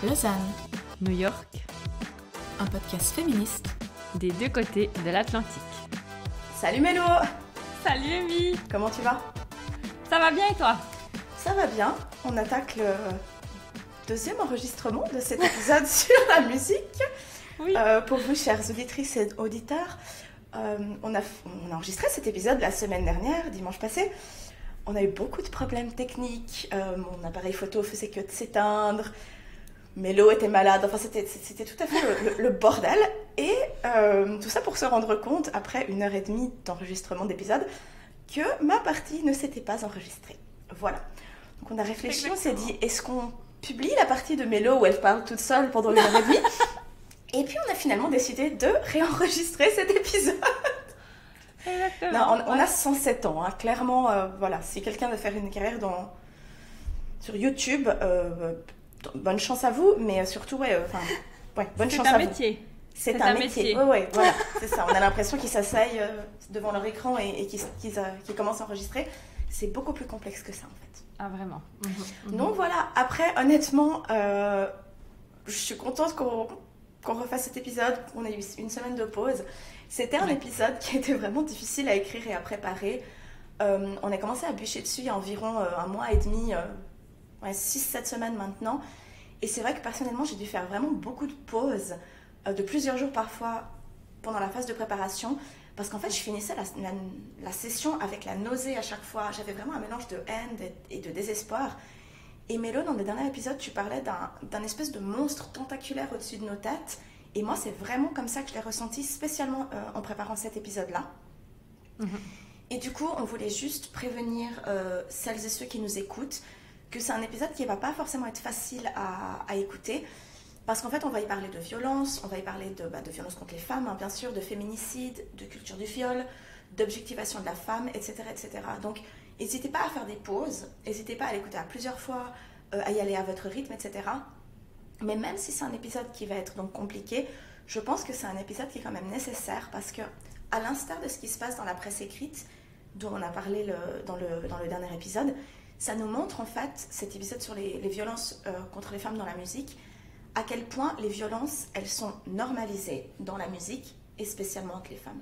Lausanne, New York, un podcast féministe des deux côtés de l'Atlantique. Salut Mélo! Salut Amy! Comment tu vas? Ça va bien et toi? Ça va bien, on attaque le deuxième enregistrement de cet épisode sur la musique. Oui. Pour vous, chères auditrices et auditeurs, on a enregistré cet épisode la semaine dernière, dimanche passé. On a eu beaucoup de problèmes techniques, mon appareil photo faisait que de s'éteindre, Mélo était malade, enfin c'était tout à fait le bordel. Et tout ça pour se rendre compte, après 1h30 d'enregistrement d'épisode, que ma partie ne s'était pas enregistrée. Voilà. Donc on a réfléchi, Exactement. on s'est dit, est-ce qu'on publie la partie de Mélo où elle parle toute seule pendant 1h30? Et puis on a finalement décidé de réenregistrer cet épisode. Exactement. Non, on a 107 ans, hein. Clairement, voilà, si quelqu'un veut faire une carrière sur YouTube, bonne chance à vous, mais surtout, bonne chance à C'est un vous. métier. C'est un métier. Ouais, voilà, c'est ça. On a l'impression qu'ils s'asseyent devant leur écran et qu'ils commencent à enregistrer. C'est beaucoup plus complexe que ça, en fait. Ah, vraiment. Donc voilà, après, honnêtement, je suis contente qu'on refasse cet épisode, qu'on ait eu une semaine de pause. C'était un épisode qui était vraiment difficile à écrire et à préparer. On a commencé à bûcher dessus il y a environ un mois et demi, 6-7 semaines maintenant. Et c'est vrai que personnellement, j'ai dû faire vraiment beaucoup de pauses, de plusieurs jours parfois, pendant la phase de préparation. Parce qu'en fait, je finissais la session avec la nausée à chaque fois. J'avais vraiment un mélange de haine et de désespoir. Et Mélo, dans le dernier épisode, tu parlais d'un espèce de monstre tentaculaire au-dessus de nos têtes. Et moi, c'est vraiment comme ça que je l'ai ressenti, spécialement en préparant cet épisode-là. Et du coup, on voulait juste prévenir celles et ceux qui nous écoutent que c'est un épisode qui ne va pas forcément être facile à écouter. Parce qu'en fait, on va y parler de violence, on va y parler de violence contre les femmes, hein, bien sûr, de féminicide, de culture du viol, d'objectivation de la femme, etc., etc. Donc, n'hésitez pas à faire des pauses, n'hésitez pas à l'écouter à plusieurs fois, à y aller à votre rythme, etc. Mais même si c'est un épisode qui va être donc compliqué, je pense que c'est un épisode qui est quand même nécessaire parce que, à l'instar de ce qui se passe dans la presse écrite, dont on a parlé dans le dernier épisode, ça nous montre en fait, cet épisode sur les violences contre les femmes dans la musique, à quel point les violences, elles sont normalisées dans la musique et spécialement entre les femmes.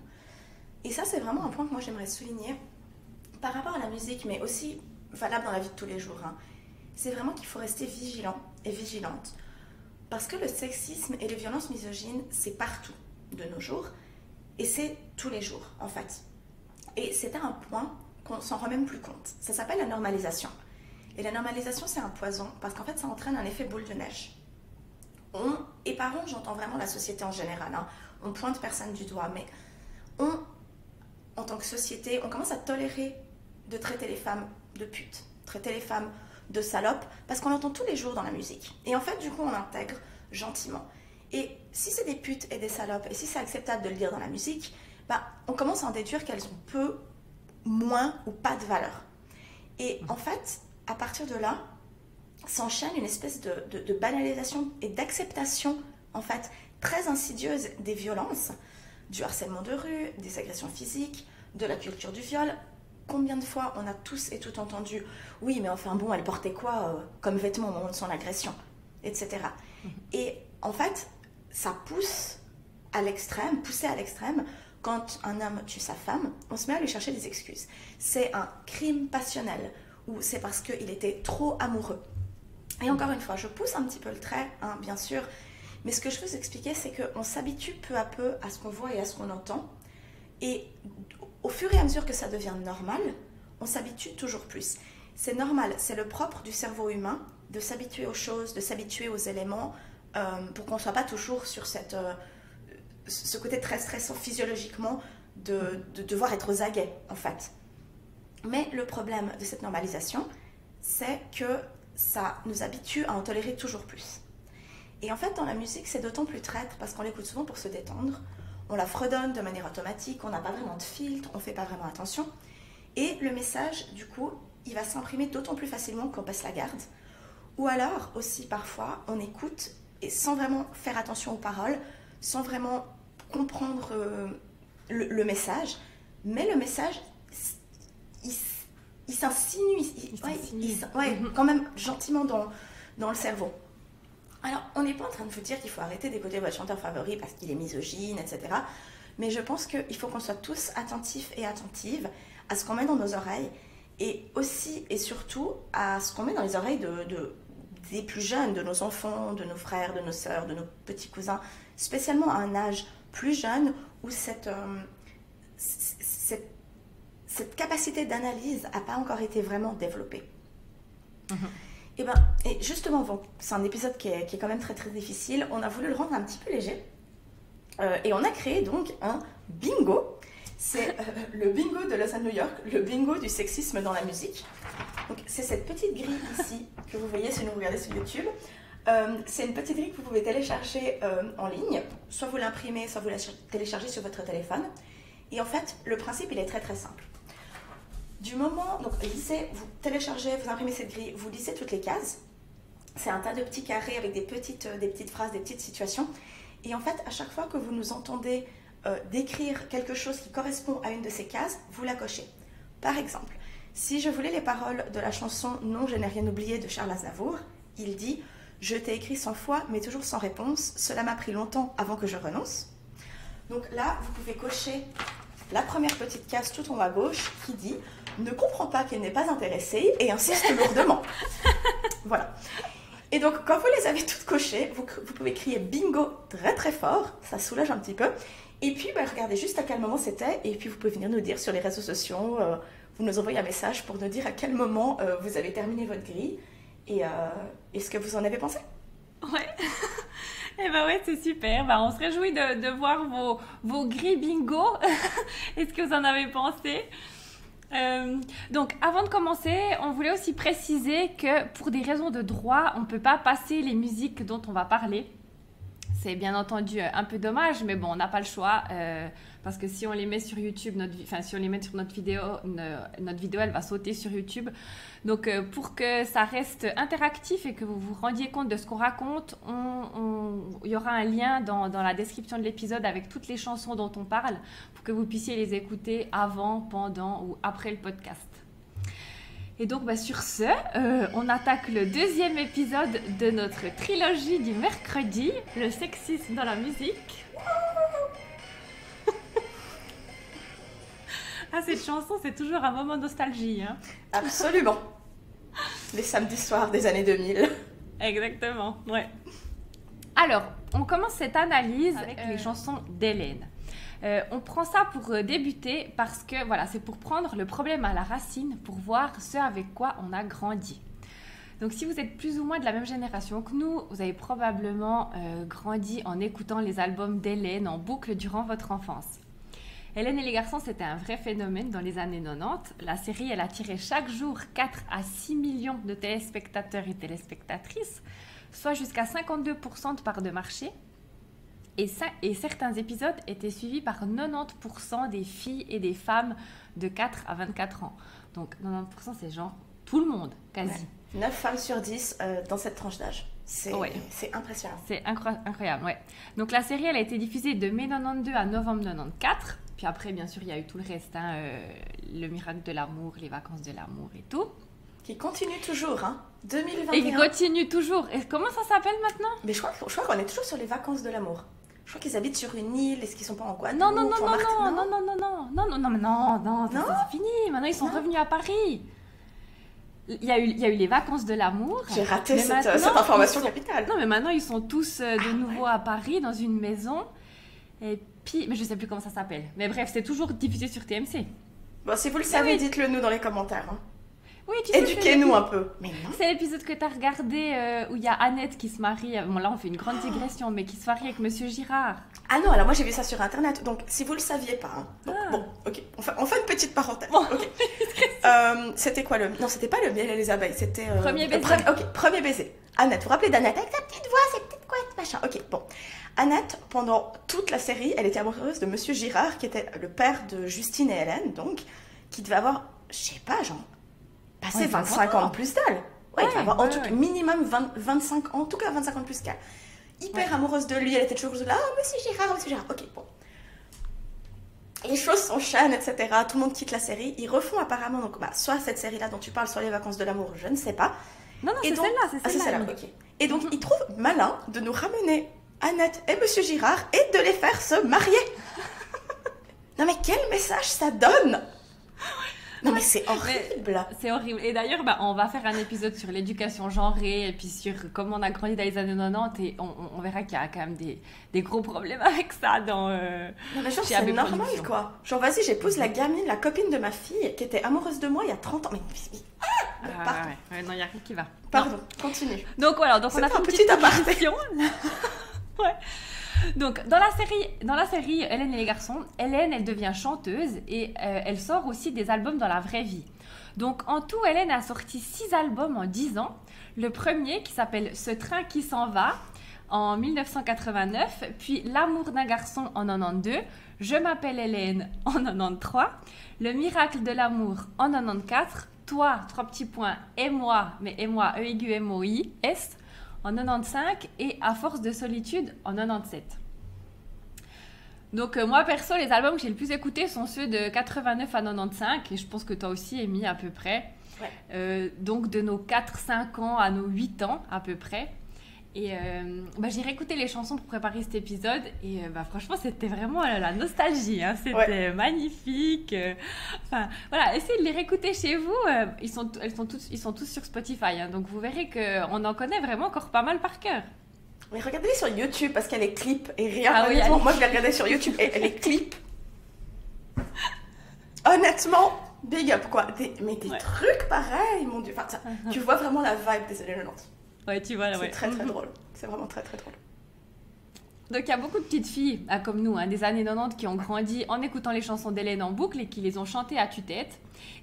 Et ça, c'est vraiment un point que moi j'aimerais souligner par rapport à la musique, mais aussi valable dans la vie de tous les jours. Hein. C'est vraiment qu'il faut rester vigilant et vigilante. Parce que le sexisme et les violences misogynes, c'est partout de nos jours. Et c'est tous les jours, en fait. Et c'était un point qu'on s'en rend même plus compte. Ça s'appelle la normalisation. Et la normalisation, c'est un poison, parce qu'en fait, ça entraîne un effet boule de neige. Et par on, j'entends vraiment la société en général. Hein. On pointe personne du doigt, mais en tant que société, on commence à tolérer de traiter les femmes de putes, traiter les femmes de salopes, parce qu'on l'entend tous les jours dans la musique. Et en fait, du coup, on l'intègre gentiment. Et si c'est des putes et des salopes, et si c'est acceptable de le dire dans la musique, on commence à en déduire qu'elles ont peu, moins ou pas de valeur. Et en fait, à partir de là, s'enchaîne une espèce de banalisation et d'acceptation, en fait, très insidieuse des violences, du harcèlement de rue, des agressions physiques, de la culture du viol. Combien de fois on a tous et toutes entendu « Oui, mais enfin bon, elle portait quoi comme vêtement au moment de son agression ?» etc. Et en fait, ça pousse à l'extrême, poussé à l'extrême, quand un homme tue sa femme, on se met à lui chercher des excuses. C'est un crime passionnel, ou c'est parce qu'il était trop amoureux. Et encore une fois, je pousse un petit peu le trait, hein, bien sûr, mais ce que je veux vous expliquer, c'est qu'on s'habitue peu à peu à ce qu'on voit et à ce qu'on entend, et au fur et à mesure que ça devient normal, on s'habitue toujours plus. C'est normal, c'est le propre du cerveau humain de s'habituer aux choses, de s'habituer aux éléments, pour qu'on ne soit pas toujours sur ce côté très stressant physiologiquement de devoir être aux aguets, en fait. Mais le problème de cette normalisation, c'est que ça nous habitue à en tolérer toujours plus. Et en fait, dans la musique, c'est d'autant plus traître parce qu'on l'écoute souvent pour se détendre. On la fredonne de manière automatique, on n'a pas vraiment de filtre, on ne fait pas vraiment attention. Et le message, du coup, il va s'imprimer d'autant plus facilement qu'on passe la garde. Ou alors, aussi, parfois, on écoute et sans vraiment faire attention aux paroles, sans vraiment comprendre le message. Mais le message, il s'insinue, quand même gentiment dans le cerveau. Alors, on n'est pas en train de vous dire qu'il faut arrêter d'écouter votre chanteur favori parce qu'il est misogyne, etc. Mais je pense qu'il faut qu'on soit tous attentifs et attentives à ce qu'on met dans nos oreilles et aussi et surtout à ce qu'on met dans les oreilles des plus jeunes, de nos enfants, de nos frères, de nos sœurs, de nos petits cousins, spécialement à un âge plus jeune où cette capacité d'analyse n'a pas encore été vraiment développée. Et justement, bon, c'est un épisode qui est quand même très très difficile. On a voulu le rendre un petit peu léger. Et on a créé donc un bingo. C'est le bingo de Lausanne New York, le bingo du sexisme dans la musique. Donc c'est cette petite grille ici que vous voyez si vous regardez sur YouTube. C'est une petite grille que vous pouvez télécharger en ligne. Soit vous l'imprimez, soit vous la téléchargez sur votre téléphone. Et en fait, le principe, il est très très simple. Du moment, donc lisez, vous téléchargez, vous imprimez cette grille, vous lisez toutes les cases. C'est un tas de petits carrés avec des petites phrases, des petites situations. Et en fait, à chaque fois que vous nous entendez décrire quelque chose qui correspond à une de ces cases, vous la cochez. Par exemple, si je voulais les paroles de la chanson Non, je n'ai rien oublié de Charles Aznavour, il dit « Je t'ai écrit 100 fois, mais toujours sans réponse. Cela m'a pris longtemps avant que je renonce. » Donc là, vous pouvez cocher la première petite case tout en haut à gauche qui dit « Ne comprends pas qu'elle n'est pas intéressée et insiste lourdement. » Voilà. Et donc, quand vous les avez toutes cochées, vous pouvez crier bingo très très fort, ça soulage un petit peu. Et puis, regardez juste à quel moment c'était, et puis vous pouvez venir nous dire sur les réseaux sociaux, vous nous envoyez un message pour nous dire à quel moment vous avez terminé votre grille et ce que vous en avez pensé. Ouais. Eh ben ouais, c'est super. On se réjouit de voir vos grilles bingo et ce que vous en avez pensé. Donc avant de commencer, on voulait aussi préciser que pour des raisons de droit, on ne peut pas passer les musiques dont on va parler. C'est bien entendu un peu dommage, mais bon, on n'a pas le choix parce que si on les met sur YouTube, si on les met sur notre vidéo, elle va sauter sur YouTube. Donc pour que ça reste interactif et que vous vous rendiez compte de ce qu'on raconte, il y aura un lien dans la description de l'épisode avec toutes les chansons dont on parle pour que vous puissiez les écouter avant, pendant ou après le podcast. Et donc, sur ce, on attaque le deuxième épisode de notre trilogie du mercredi, le sexisme dans la musique. Ah, cette chanson, c'est toujours un moment de nostalgie. Hein. Absolument. Les samedis soirs des années 2000. Exactement, ouais. Alors, on commence cette analyse avec les chansons d'Hélène. On prend ça pour débuter parce que voilà, c'est pour prendre le problème à la racine, pour voir ce avec quoi on a grandi. Donc si vous êtes plus ou moins de la même génération que nous, vous avez probablement grandi en écoutant les albums d'Hélène en boucle durant votre enfance. Hélène et les garçons, c'était un vrai phénomène dans les années 90. La série, elle attirait chaque jour 4 à 6 millions de téléspectateurs et téléspectatrices, soit jusqu'à 52% de part de marché. Et certains épisodes étaient suivis par 90% des filles et des femmes de 4 à 24 ans. Donc 90%, c'est genre tout le monde, quasi. Ouais. 9 femmes sur 10 dans cette tranche d'âge. C'est impressionnant. C'est incroyable, ouais. Donc la série, elle a été diffusée de mai 92 à novembre 94. Puis après, bien sûr, il y a eu tout le reste, le miracle de l'amour, les vacances de l'amour et tout. Qui continue toujours, 2021. Et qui continue toujours. Et comment ça s'appelle maintenant ? Mais je crois qu'on est toujours sur les vacances de l'amour. Je crois qu'ils habitent sur une île. Est-ce qu'ils sont pas en Guadeloupe? Non, c'est fini. Maintenant, ils sont revenus à Paris. Il y a eu les vacances de l'amour. J'ai raté cette information capitale. Non, mais maintenant, ils sont tous de nouveau à Paris, dans une maison. Et puis, mais je sais plus comment ça s'appelle. Mais bref, c'est toujours diffusé sur TMC. Bon, si vous le savez, dites-le nous dans les commentaires. Oui, tu sais, éduquez-nous un peu. Mais non. C'est l'épisode que tu as regardé où il y a Annette qui se marie. Bon, là, on fait une grande digression, mais qui se marie avec Monsieur Girard. Ah non, alors moi j'ai vu ça sur internet. Donc, si vous le saviez pas. Bon, ok. On fait une petite parenthèse. Bon. Okay. C'était quoi le. Non, c'était pas le miel et les abeilles. C'était. Premier baiser. Premier baiser. Annette, vous vous rappelez d'Annette avec sa petite voix, ses petites couettes, machin. Ok, bon. Annette, pendant toute la série, elle était amoureuse de Monsieur Girard, qui était le père de Justine et Hélène, donc, qui devait avoir, je sais pas, genre. Passer 25 ans de plus d'elle. Ouais, il va avoir en tout cas minimum 25 ans, en tout cas 25 ans de plus qu'elle. Hyper amoureuse de lui, elle était toujours là, Monsieur Girard, ok, bon. Les choses s'enchaînent, etc. Tout le monde quitte la série. Ils refont apparemment, donc, soit cette série-là dont tu parles, soit les vacances de l'amour, je ne sais pas. Non, Et c'est donc- celle-là, c'est Ah, c'est celle-là. celle-là, ok. Et donc, il trouve malin de nous ramener Annette et Monsieur Girard et de les faire se marier. Non, mais quel message ça donne! Non, mais c'est horrible! C'est horrible. Et d'ailleurs, on va faire un épisode sur l'éducation genrée et puis sur comment on a grandi dans les années 90 et on verra qu'il y a quand même des gros problèmes avec ça dans... Non, mais genre, chez c'est AB normal, Productions. quoi. Genre, vas-y, j'épouse la gamine, la copine de ma fille qui était amoureuse de moi il y a 30 ans. Pardon. Ouais, non, il n'y a rien qui va. Pardon, continue. Donc voilà, donc on a C'était fait un une petit petite aparté. digression. Ouais. Donc dans la série Hélène et les garçons, Hélène elle devient chanteuse et elle sort aussi des albums dans la vraie vie. Donc en tout, Hélène a sorti 6 albums en 10 ans. Le premier qui s'appelle Ce train qui s'en va en 1989, puis L'amour d'un garçon en 92, Je m'appelle Hélène en 93, Le miracle de l'amour en 94, Toi, 3 petits points, et moi, mais et moi, E-I-M-O-I, S, en 95 et À force de solitude en 97. Donc moi perso, les albums que j'ai le plus écoutés sont ceux de 89 à 95 et je pense que toi aussi Amy à peu près. Ouais. Donc de nos 4-5 ans à nos 8 ans à peu près. Et j'ai réécouté les chansons pour préparer cet épisode et franchement c'était vraiment la nostalgie, hein. C'était magnifique. Enfin voilà, essayez de les réécouter chez vous. Ils sont tous sur Spotify, hein. Donc vous verrez qu'on en connaît vraiment encore pas mal par cœur. Mais regardez-les sur YouTube parce qu'elle est clip et rien. Ah oui, honnêtement, allez. moi je l'ai regardé sur YouTube et elle est clip. Honnêtement, big up quoi. Mais des trucs pareils, mon dieu. Enfin, tu vois vraiment la vibe des années 90. Ouais, tu vois, C'est très très drôle. C'est vraiment très très drôle. Donc il y a beaucoup de petites filles, comme nous, hein, des années 90 qui ont grandi en écoutant les chansons d'Hélène en boucle et qui les ont chantées à tue-tête.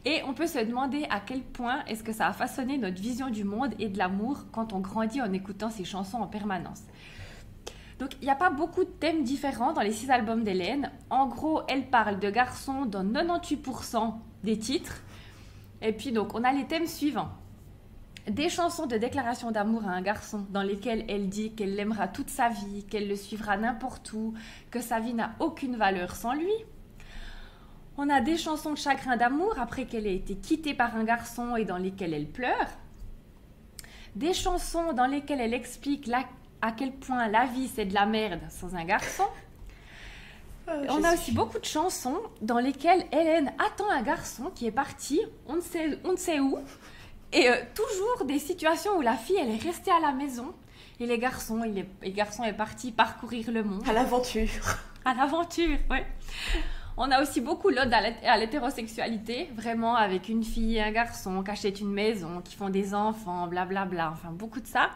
Et on peut se demander à quel point est-ce que ça a façonné notre vision du monde et de l'amour quand on grandit en écoutant ces chansons en permanence. Donc il n'y a pas beaucoup de thèmes différents dans les 6 albums d'Hélène. En gros, elle parle de garçons dans 98% des titres. Et puis donc on a les thèmes suivants. Des chansons de déclaration d'amour à un garçon dans lesquelles elle dit qu'elle l'aimera toute sa vie, qu'elle le suivra n'importe où, que sa vie n'a aucune valeur sans lui. On a des chansons de chagrin d'amour après qu'elle ait été quittée par un garçon et dans lesquelles elle pleure. Des chansons dans lesquelles elle explique à quel point la vie c'est de la merde sans un garçon. On a aussi beaucoup de chansons dans lesquelles Hélène attend un garçon qui est parti, on ne sait où. Et toujours des situations où la fille, elle est restée à la maison et le garçon est parti parcourir le monde. À l'aventure. À l'aventure, ouais. On a aussi beaucoup l'ode à l'hétérosexualité, vraiment avec une fille et un garçon qui achètent une maison, qui font des enfants, blablabla, enfin beaucoup de ça.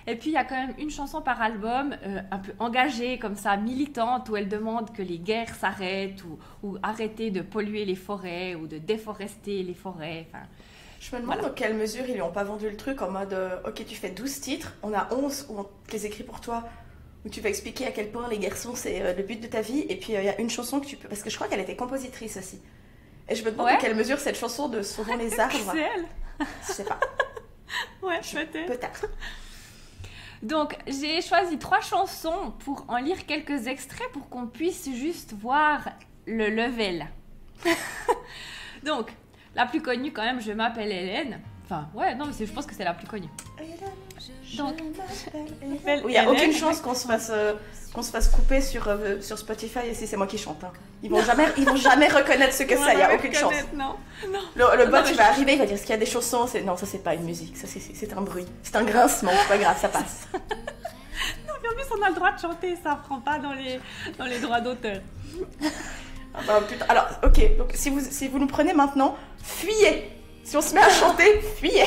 Et puis il y a quand même une chanson par album, un peu engagée comme ça, militante, où elle demande que les guerres s'arrêtent ou arrêter de polluer les forêts ou de déforester les forêts, enfin... Je me demande dans quelle mesure ils lui ont pas vendu le truc en mode ok, tu fais 12 titres, on a 11 où on te les écrit pour toi, où tu vas expliquer à quel point les garçons c'est le but de ta vie, et puis il y a une chanson que tu peux. Parce que je crois qu'elle était compositrice aussi. Et je me demande dans quelle mesure cette chanson de Sauvons les arbres. C'est elle. Je sais pas. Ouais, peut-être. Donc, j'ai choisi 3 chansons pour en lire quelques extraits pour qu'on puisse juste voir le level. Donc, la plus connue quand même, Je m'appelle Hélène. Enfin, ouais, non, mais je pense que c'est la plus connue. Donc, il n'y a aucune chance qu'on se fasse couper sur Spotify et si c'est moi qui chante. Hein. Ils vont jamais reconnaître ce que c'est, il n'y a aucune chance. Non. Le bot, il va arriver, il va dire est-ce qu'il y a des chansons. Non, ça c'est pas une musique, ça c'est un bruit. C'est un grincement, c'est pas grave, ça passe. Non, mais en plus, on a le droit de chanter, ça prend pas dans les droits d'auteur. Ah bah, putain. Alors, ok, donc si vous nous prenez maintenant, fuyez. Si on se met à chanter, fuyez.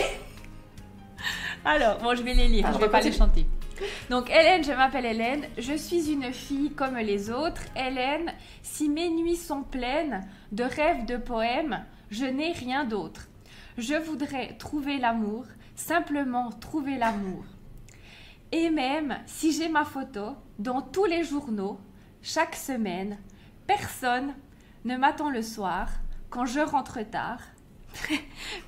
Alors, bon, je vais les lire, Alors, je vais pas les chanter. Donc, Hélène, je m'appelle Hélène, je suis une fille comme les autres. Hélène, si mes nuits sont pleines de rêves, de poèmes, je n'ai rien d'autre. Je voudrais trouver l'amour, simplement trouver l'amour. Et même si j'ai ma photo dans tous les journaux, chaque semaine, personne ne m'attend le soir quand je rentre tard.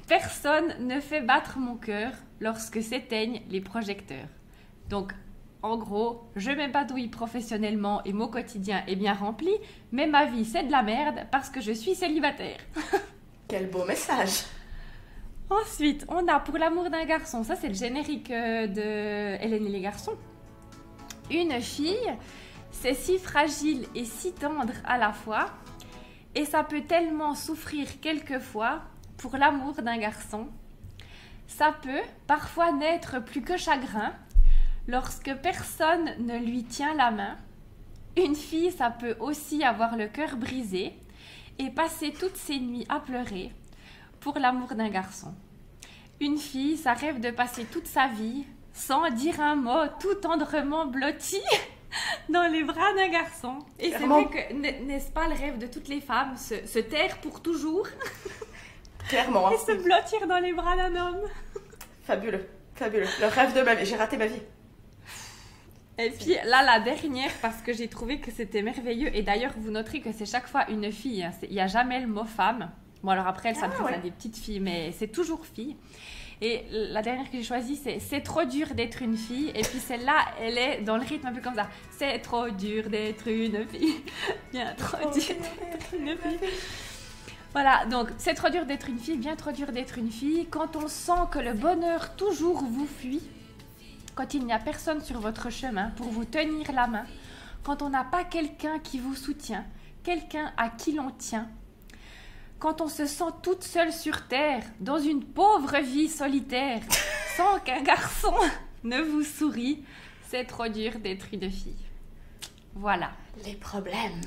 Personne ne fait battre mon cœur lorsque s'éteignent les projecteurs. Donc, en gros, je m'épanouis professionnellement et mon quotidien est bien rempli, mais ma vie c'est de la merde parce que je suis célibataire. Quel beau message. Ensuite, on a Pour l'amour d'un garçon. Ça, c'est le générique de Hélène et les garçons. Une fille, c'est si fragile et si tendre à la fois. Et ça peut tellement souffrir quelquefois pour l'amour d'un garçon. Ça peut parfois n'être plus que chagrin lorsque personne ne lui tient la main. Une fille, ça peut aussi avoir le cœur brisé et passer toutes ses nuits à pleurer pour l'amour d'un garçon. Une fille, ça rêve de passer toute sa vie sans dire un mot, tout tendrement blotti dans les bras d'un garçon. Et c'est vrai que, n'est-ce pas le rêve de toutes les femmes, se taire pour toujours Clairement. et se blottir dans les bras d'un homme. Fabuleux, fabuleux. Le rêve de ma vie. J'ai raté ma vie. Et puis là, la dernière, parce que j'ai trouvé que c'était merveilleux. Et d'ailleurs, vous noterez que c'est chaque fois une fille. Hein. Il n'y a jamais le mot femme. Bon, alors après, elle s'adresse à des petites filles, mais c'est toujours fille. Et la dernière que j'ai choisie, c'est trop dur d'être une fille. Et puis celle-là, elle est dans le rythme un peu comme ça. C'est trop dur d'être une fille. Bien trop dur d'être une fille. Voilà, donc c'est trop dur d'être une fille, bien trop dur d'être une fille. Quand on sent que le bonheur toujours vous fuit, quand il n'y a personne sur votre chemin pour vous tenir la main, quand on n'a pas quelqu'un qui vous soutient, quelqu'un à qui l'on tient, quand on se sent toute seule sur terre, dans une pauvre vie solitaire, sans qu'un garçon ne vous sourie, c'est trop dur d'être une fille. Voilà. Les problèmes.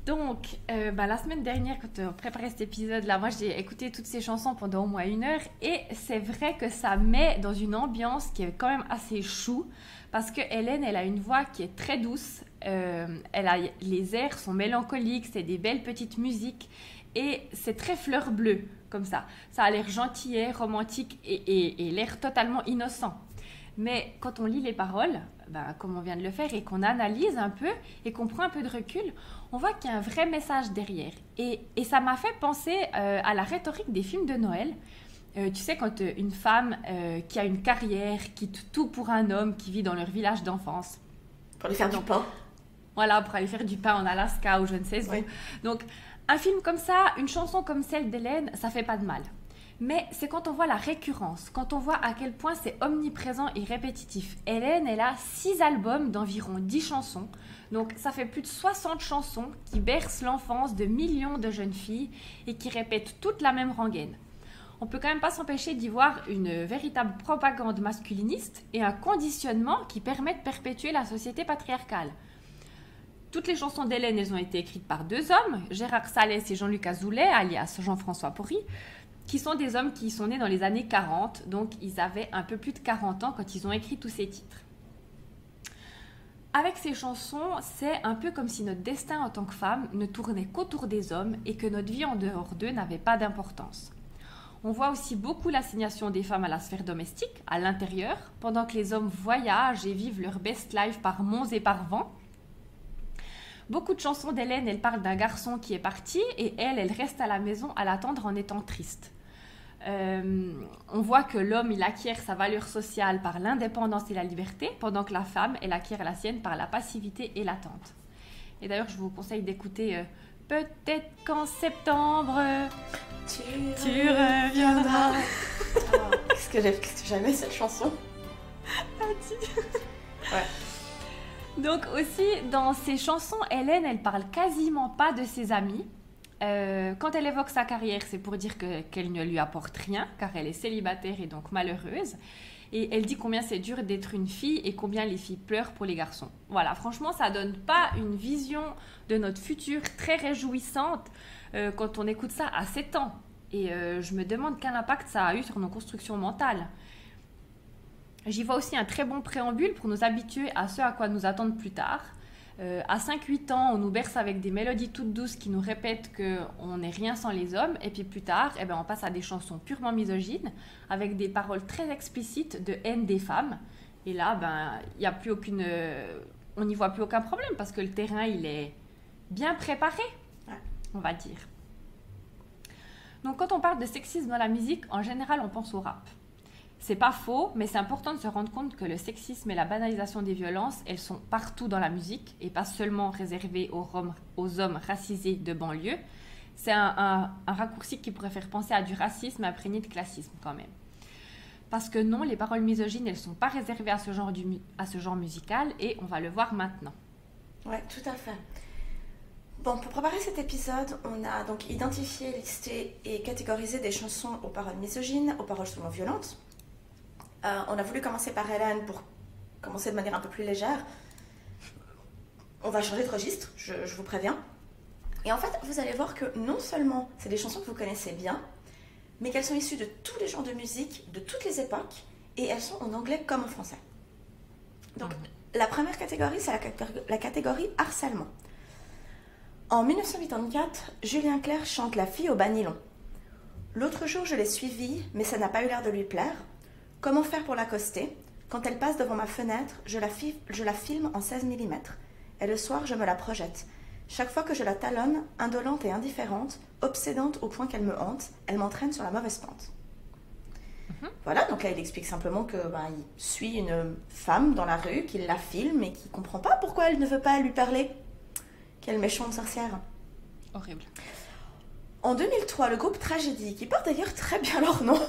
Donc, la semaine dernière, quand on préparait cet épisode-là, moi j'ai écouté toutes ces chansons pendant au moins 1 heure et c'est vrai que ça met dans une ambiance qui est quand même assez chou parce que Hélène, elle a une voix qui est très douce, les airs sont mélancoliques, c'est des belles petites musiques et c'est très fleur bleue comme ça. Ça a l'air gentillet, romantique et l'air totalement innocent. Mais quand on lit les paroles, comme on vient de le faire, et qu'on analyse un peu, et qu'on prend un peu de recul, on voit qu'il y a un vrai message derrière. Et ça m'a fait penser à la rhétorique des films de Noël. Tu sais, quand une femme qui a une carrière, quitte tout pour un homme qui vit dans leur village d'enfance. Pour aller faire du pain. Voilà, pour aller faire du pain en Alaska ou je ne sais où. Oui. Donc, un film comme ça, une chanson comme celle d'Hélène, ça fait pas de mal. Mais c'est quand on voit la récurrence, quand on voit à quel point c'est omniprésent et répétitif. Hélène, elle a 6 albums d'environ 10 chansons. Donc ça fait plus de 60 chansons qui bercent l'enfance de millions de jeunes filles et qui répètent toute la même rengaine. On peut quand même pas s'empêcher d'y voir une véritable propagande masculiniste et un conditionnement qui permet de perpétuer la société patriarcale. Toutes les chansons d'Hélène, elles ont été écrites par 2 hommes, Gérard Salès et Jean-Luc Azoulay, alias Jean-François Porry, qui sont des hommes qui sont nés dans les années 40, donc ils avaient un peu plus de 40 ans quand ils ont écrit tous ces titres. Avec ces chansons, c'est un peu comme si notre destin en tant que femme ne tournait qu'autour des hommes et que notre vie en dehors d'eux n'avait pas d'importance. On voit aussi beaucoup l'assignation des femmes à la sphère domestique, à l'intérieur, pendant que les hommes voyagent et vivent leur best life par monts et par vents. Beaucoup de chansons d'Hélène, elles parlent d'un garçon qui est parti et elle reste à la maison à l'attendre en étant triste. On voit que l'homme, il acquiert sa valeur sociale par l'indépendance et la liberté, pendant que la femme, elle acquiert la sienne par la passivité et l'attente. Et d'ailleurs, je vous conseille d'écouter Peut-être qu'en septembre, tu reviendras. Qu'est-ce que j'aimais cette chanson. Ouais. Donc aussi, dans ses chansons, Hélène, elle parle quasiment pas de ses amis. Quand elle évoque sa carrière, c'est pour dire qu'elle ne lui apporte rien, car elle est célibataire et donc malheureuse. Et elle dit combien c'est dur d'être une fille et combien les filles pleurent pour les garçons. Voilà, franchement, ça donne pas une vision de notre futur très réjouissante quand on écoute ça à 7 ans. Et je me demande quel impact ça a eu sur nos constructions mentales. J'y vois aussi un très bon préambule pour nous habituer à ce à quoi nous attendre plus tard. À 5-8 ans, on nous berce avec des mélodies toutes douces qui nous répètent qu'on n'est rien sans les hommes. Et puis plus tard, on passe à des chansons purement misogynes, avec des paroles très explicites de haine des femmes. Et là, y a plus aucune, on n'y voit plus aucun problème, parce que le terrain, il est bien préparé, on va dire. Donc quand on parle de sexisme dans la musique, en général, on pense au rap. C'est pas faux, mais c'est important de se rendre compte que le sexisme et la banalisation des violences, elles sont partout dans la musique et pas seulement réservées aux hommes racisés de banlieue. c'est un raccourci qui pourrait faire penser à du racisme imprégné de classisme quand même. Parce que non, les paroles misogynes, elles ne sont pas réservées à ce genre musical et on va le voir maintenant. Ouais, tout à fait. Bon, pour préparer cet épisode, on a donc identifié, listé et catégorisé des chansons aux paroles misogynes, aux paroles souvent violentes. On a voulu commencer par Hélène pour commencer de manière un peu plus légère. On va changer de registre, je vous préviens. Et en fait, vous allez voir que non seulement c'est des chansons que vous connaissez bien, mais qu'elles sont issues de tous les genres de musique, de toutes les époques, et elles sont en anglais comme en français. Donc, la première catégorie, c'est la catégorie harcèlement. En 1984, Julien Clerc chante La fille au bas nylon. L'autre jour, je l'ai suivie, mais ça n'a pas eu l'air de lui plaire. Comment faire pour l'accoster? Quand elle passe devant ma fenêtre, je la filme en 16 mm. Et le soir, je me la projette. Chaque fois que je la talonne, indolente et indifférente, obsédante au point qu'elle me hante, elle m'entraîne sur la mauvaise pente. Voilà, donc là il explique simplement que il suit une femme dans la rue, qu'il la filme et qu'il ne comprend pas pourquoi elle ne veut pas lui parler. Quelle méchante sorcière. Horrible. En 2003, le groupe Tragédie, qui porte d'ailleurs très bien leur nom,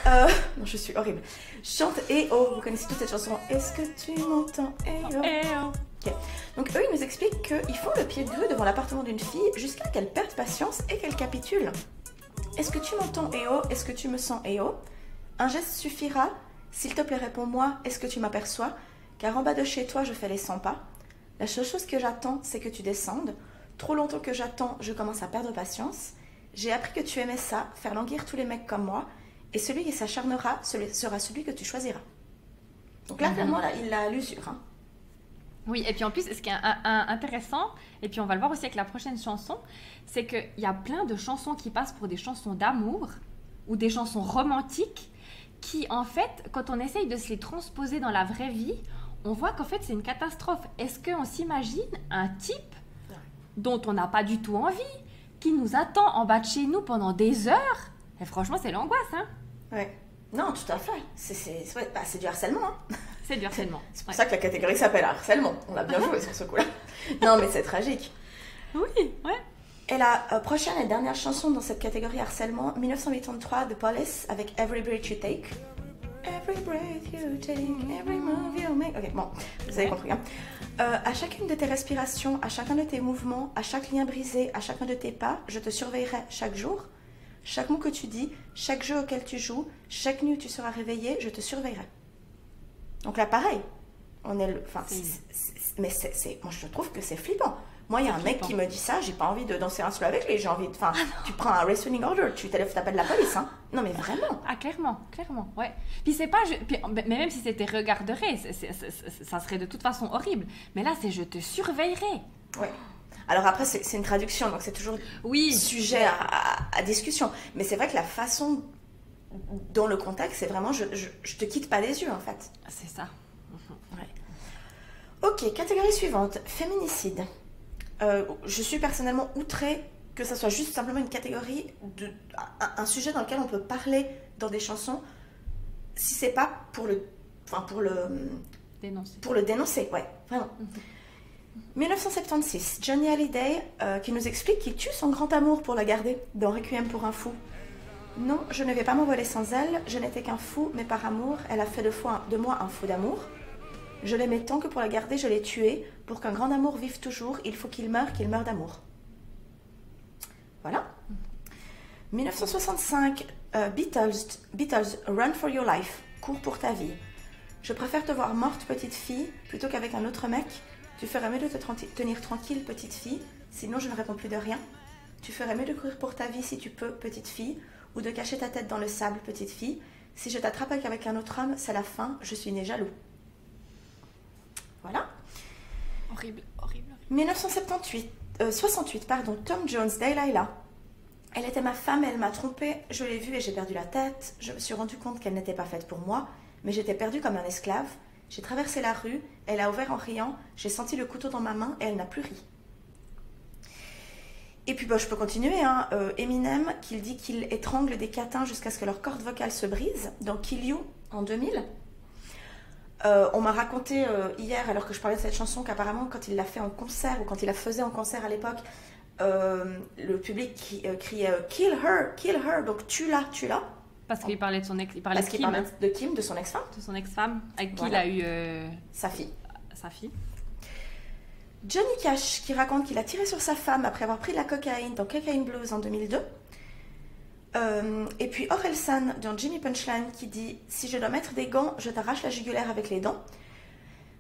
non, je suis horrible, chante Eh oh, vous connaissez toute cette chanson. Est-ce que tu m'entends? Eh oh. Eh oh. Okay. Donc eux, ils nous expliquent qu'ils font le pied de grue devant l'appartement d'une fille jusqu'à qu'elle perde patience et qu'elle capitule. Est-ce que tu m'entends? Eh oh. Est-ce que tu me sens? Eh oh. Un geste suffira. S'il te plaît, réponds-moi. Est-ce que tu m'aperçois? Car en bas de chez toi, je fais les 100 pas. La seule chose que j'attends, c'est que tu descendes. Trop longtemps que j'attends, je commence à perdre patience. J'ai appris que tu aimais ça, faire languir tous les mecs comme moi. Et celui qui s'acharnera sera celui que tu choisiras. Donc là, vraiment, là, il l'a à l'usure. Hein. Oui, et puis en plus, ce qui est intéressant, et puis on va le voir aussi avec la prochaine chanson, c'est qu'il y a plein de chansons qui passent pour des chansons d'amour ou des chansons romantiques qui, en fait, quand on essaye de se les transposer dans la vraie vie, on voit qu'en fait, c'est une catastrophe. Est-ce qu'on s'imagine un type dont on n'a pas du tout envie, qui nous attend en bas de chez nous pendant des heures? Et franchement, c'est l'angoisse, hein? Ouais. Non, tout à fait. C'est du harcèlement, hein. C'est du harcèlement. C'est pour ça que la catégorie s'appelle harcèlement. On a bien joué sur ce coup-là. Non, mais c'est tragique. Oui, ouais. Et la prochaine et dernière chanson dans cette catégorie harcèlement, 1983, The Police, avec Every Breath You Take. Every breath you take, every move you make. Ok, bon, vous avez compris. Hein. À chacune de tes respirations, à chacun de tes mouvements, à chaque lien brisé, à chacun de tes pas, je te surveillerai chaque jour. Chaque mot que tu dis, chaque jeu auquel tu joues, chaque nuit où tu seras réveillé, je te surveillerai. Donc là, pareil, on est mais moi je trouve que c'est flippant. Moi, il y a un mec qui me dit ça, j'ai pas envie de danser un solo avec lui, j'ai envie de... tu prends un restraining order, tu t'appelles la police, hein. Non, mais vraiment. Ah, clairement, ouais. Puis c'est pas... mais même si c'était regarderait, ça serait de toute façon horrible. Mais là, c'est je te surveillerai. Ouais. Alors après, c'est une traduction, donc c'est toujours sujet à discussion. Mais c'est vrai que la façon... Dans le contexte, c'est vraiment je te quitte pas les yeux, en fait. C'est ça. Ouais. Ok, catégorie suivante, féminicide. Je suis personnellement outrée que ça soit juste simplement une catégorie, un sujet dans lequel on peut parler dans des chansons, si c'est pas pour le dénoncer, ouais, vraiment. 1976, Johnny Hallyday qui nous explique qu'il tue son grand amour pour la garder dans Requiem pour un fou. Non, je ne vais pas m'envoler sans elle, je n'étais qu'un fou, mais par amour, elle a fait de moi un fou d'amour. Je l'aimais tant que pour la garder, je l'ai tuée. Pour qu'un grand amour vive toujours, il faut qu'il meure d'amour. Voilà. 1965, Beatles, Run for Your Life, cours pour ta vie. Je préfère te voir morte, petite fille, plutôt qu'avec un autre mec. Tu ferais mieux de te tenir tranquille, petite fille, sinon je ne réponds plus de rien. Tu ferais mieux de courir pour ta vie si tu peux, petite fille, ou de cacher ta tête dans le sable, petite fille. Si je t'attrape avec un autre homme, c'est la fin, je suis né jaloux. Voilà. Horrible. 68, Tom Jones, Delilah. Elle était ma femme et elle m'a trompée. Je l'ai vue et j'ai perdu la tête. Je me suis rendu compte qu'elle n'était pas faite pour moi, mais j'étais perdue comme un esclave. J'ai traversé la rue, elle a ouvert en riant, j'ai senti le couteau dans ma main et elle n'a plus ri. Et puis je peux continuer, hein. Eminem, qui dit qu'il étrangle des catins jusqu'à ce que leur corde vocale se brise, dans Kill You, en 2000. On m'a raconté hier, alors que je parlais de cette chanson, qu'apparemment quand il l'a fait en concert, ou quand il la faisait en concert à l'époque, le public criait kill her, donc tue-la. Parce qu'il parlait de son ex, Parce qu'il parlait de Kim, de son ex-femme. De son ex-femme, avec qui Voilà. il a eu Sa fille. sa fille. Johnny Cash qui raconte qu'il a tiré sur sa femme après avoir pris de la cocaïne dans Cocaine Blues en 2002. Et puis Orelsan dans Jimmy Punchline qui dit « Si je dois mettre des gants, je t'arrache la jugulaire avec les dents ».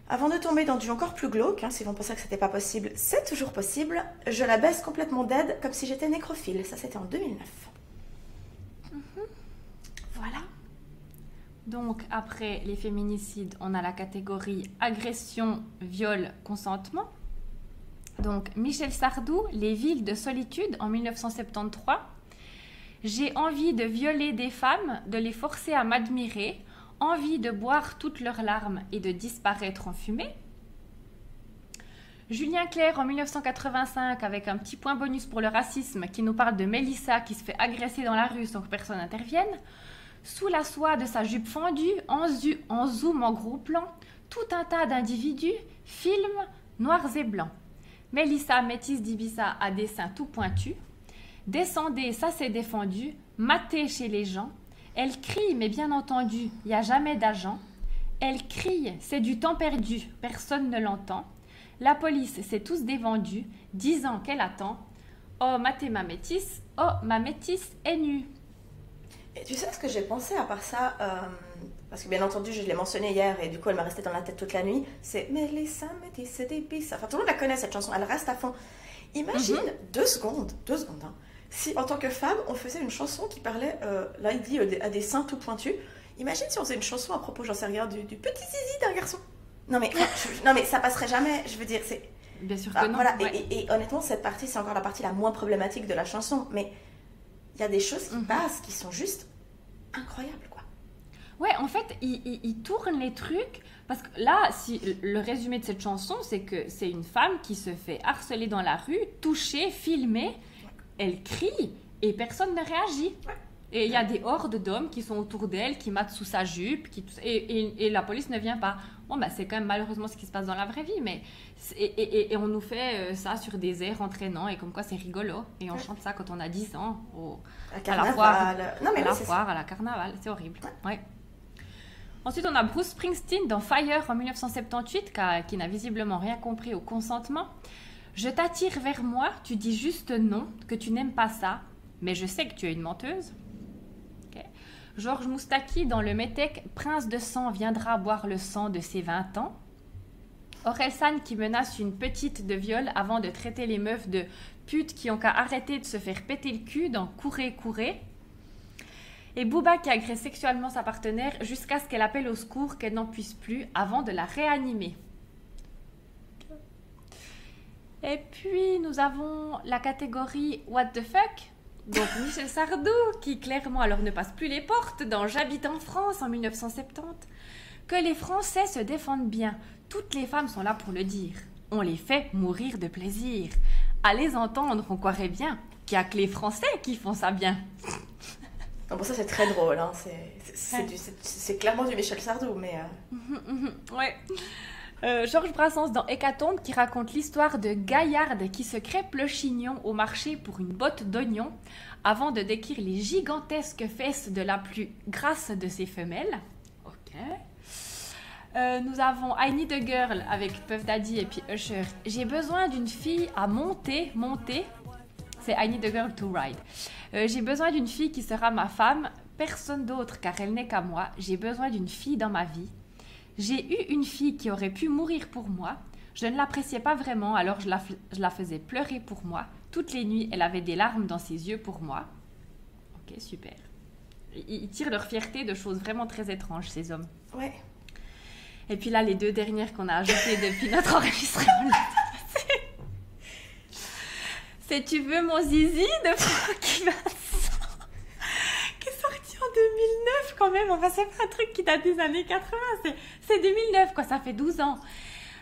Avant de tomber dans du encore plus glauque, si on pensait que c'était pas possible, c'est toujours possible, je la baisse complètement dead comme si j'étais nécrophile. Ça, c'était en 2009. Voilà. Donc, après les féminicides, on a la catégorie agression, viol, consentement. Donc, Michel Sardou, Les villes de solitude, en 1973. J'ai envie de violer des femmes, de les forcer à m'admirer, envie de boire toutes leurs larmes et de disparaître en fumée. Julien Clerc en 1985 avec un petit point bonus pour le racisme qui nous parle de Mélissa qui se fait agresser dans la rue sans que personne n'intervienne. Sous la soie de sa jupe fendue, en zoom en gros plan, tout un tas d'individus, films noirs et blancs. Mélissa, métisse d'Ibiza à des seins tout pointus. Descendez, ça s'est défendu, maté chez les gens. Elle crie, mais bien entendu, il n'y a jamais d'agent. Elle crie, c'est du temps perdu, personne ne l'entend. La police s'est tous dévendus, 10 ans qu'elle attend. Oh, maté ma métisse, oh, ma métisse est nue. Et tu sais ce que j'ai pensé à part ça parce que bien entendu, je l'ai mentionné hier et du coup, elle m'a resté dans la tête toute la nuit. C'est Mélissa, métisse et d'épices. Enfin, tout le monde la connaît cette chanson, elle reste à fond. Imagine 2 secondes, hein, si en tant que femme, on faisait une chanson qui parlait, là il dit à des seins tout pointus. Imagine si on faisait une chanson à propos, j'en sais rien, du petit zizi d'un garçon. Non mais, non mais ça passerait jamais, je veux dire, c'est... Bien sûr que non. Voilà, Ouais. et honnêtement, cette partie, c'est encore la partie la moins problématique de la chanson, mais il y a des choses qui passent qui sont juste incroyables, quoi. Ouais, en fait, il tourne les trucs. Parce que là, si, le résumé de cette chanson, c'est que c'est une femme qui se fait harceler dans la rue, toucher, filmer. Elle crie et personne ne réagit. Et il y a des hordes d'hommes qui sont autour d'elle, qui matent sous sa jupe, et la police ne vient pas. Bon, bah, c'est quand même malheureusement ce qui se passe dans la vraie vie, mais et on nous fait ça sur des airs entraînants, et comme quoi c'est rigolo. Et on chante ça quand on a 10 ans, à la foire, Non, mais à la oui, foire, à la carnaval, c'est horrible. Ouais. Ensuite, on a Bruce Springsteen dans Fire en 1978, qui n'a visiblement rien compris au consentement. Je t'attire vers moi, tu dis juste non, que tu n'aimes pas ça, mais je sais que tu es une menteuse. Okay. Georges Moustaki dans le Métèque, Prince de sang viendra boire le sang de ses 20 ans. Orelsan qui menace une petite de viol avant de traiter les meufs de putes qui ont qu'à arrêter de se faire péter le cul dans Courez, courez. Et Booba qui agresse sexuellement sa partenaire jusqu'à ce qu'elle appelle au secours, qu'elle n'en puisse plus avant de la réanimer. Et puis, nous avons la catégorie What the fuck. Donc, Michel Sardou, qui clairement alors ne passe plus les portes dans J'habite en France en 1970. Que les Français se défendent bien. Toutes les femmes sont là pour le dire. On les fait mourir de plaisir. À les entendre, on croirait bien qu'il n'y a que les Français qui font ça bien. Non, bon, ça c'est très drôle, hein. C'est clairement du Michel Sardou, mais... Ouais. Georges Brassens dans Hécatombe qui raconte l'histoire de Gaillarde qui se crêpe le chignon au marché pour une botte d'oignon avant de décrire les gigantesques fesses de la plus grasse de ses femelles. Ok. Nous avons I Need a Girl avec Puff Daddy et puis Usher. J'ai besoin d'une fille à monter. C'est I Need a Girl to Ride. J'ai besoin d'une fille qui sera ma femme, personne d'autre car elle n'est qu'à moi. J'ai besoin d'une fille dans ma vie. J'ai eu une fille qui aurait pu mourir pour moi. Je ne l'appréciais pas vraiment, alors je la faisais pleurer pour moi. Toutes les nuits, elle avait des larmes dans ses yeux pour moi. Ok, super. Ils tirent leur fierté de choses vraiment très étranges, ces hommes. Ouais. Et puis là, les 2 dernières qu'on a ajoutées depuis notre enregistrement. C'est Tu veux mon zizi de Francky Vincent, qui est sorti en 2009 quand même. Enfin, c'est pas un truc qui date des années 80, c'est 2009 quoi, ça fait 12 ans.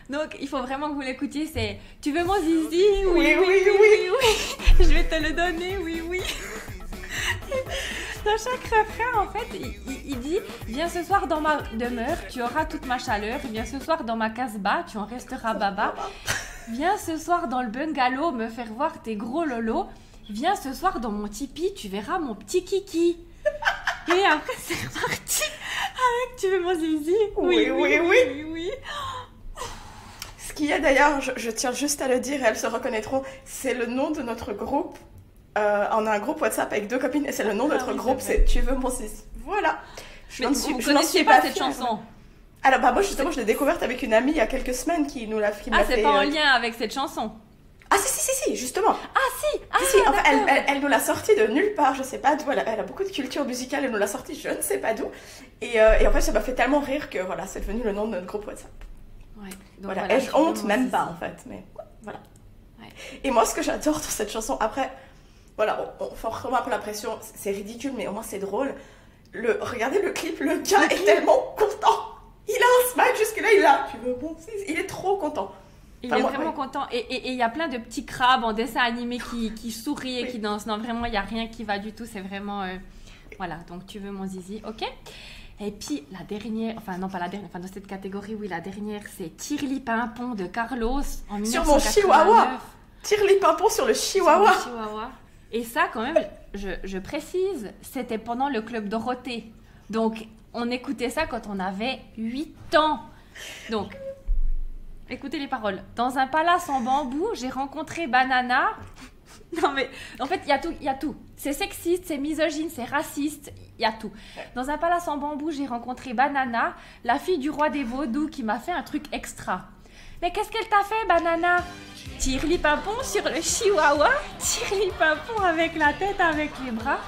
Donc, il faut vraiment que vous l'écoutiez, c'est Tu veux mon zizi? Oui. Je vais te le donner, oui. Dans chaque refrain, en fait, il dit « Viens ce soir dans ma demeure, tu auras toute ma chaleur. Viens ce soir dans ma casbah, tu en resteras baba. Viens ce soir dans le bungalow me faire voir tes gros lolos. Viens ce soir dans mon tipi, tu verras mon petit kiki. Et après, c'est reparti avec tu veux mon zizi. Oui. Ce qu'il y a d'ailleurs, je tiens juste à le dire, et elles se reconnaîtront, c'est le nom de notre groupe. On a un groupe WhatsApp avec 2 copines et c'est le nom de notre groupe, c'est Tu veux mon zizi. Voilà. Mais vous connaissiez pas cette chanson? Alors moi justement je l'ai découverte avec une amie il y a quelques semaines qui nous l'a fait. Ah c'est pas en lien avec cette chanson? Ah si justement. Si, en fait, elle nous l'a sortie de nulle part, je sais pas d'où, elle a beaucoup de culture musicale, elle nous l'a sortie je ne sais pas d'où. Et en fait ça m'a fait tellement rire que voilà, c'est devenu le nom de notre groupe WhatsApp. Ouais, donc voilà, et je honte même pas en fait, mais voilà. Ouais. Et moi ce que j'adore dans cette chanson, après, voilà, on fait vraiment un peu l'impression, c'est ridicule mais au moins c'est drôle. Regardez le clip, le gars est tellement content. Il a un smile jusque-là, il est trop content. Il est vraiment content. Et il y a plein de petits crabes en dessin animé qui sourient et qui dansent. Non, vraiment, il n'y a rien qui va du tout. C'est vraiment... Voilà, donc tu veux mon zizi, ok. Et puis, la dernière... Enfin, non, pas la dernière. Enfin, dans cette catégorie, oui, la dernière, c'est Tirli Pimpon de Carlos en 1989. Sur mon chihuahua. Tirli Pimpon sur le chihuahua. Et ça, quand même, je précise, c'était pendant le Club Dorothée. Donc... On écoutait ça quand on avait 8 ans. Donc, écoutez les paroles. Dans un palace en bambou, j'ai rencontré Banana. Non mais, en fait, il y a tout. C'est sexiste, c'est misogyne, c'est raciste, il y a tout. Dans un palace en bambou, j'ai rencontré Banana, la fille du roi des vaudous qui m'a fait un truc extra. Mais qu'est-ce qu'elle t'a fait, Banana? Tirli Pimpon sur le chihuahua, Tirli Pimpon avec la tête, avec les bras,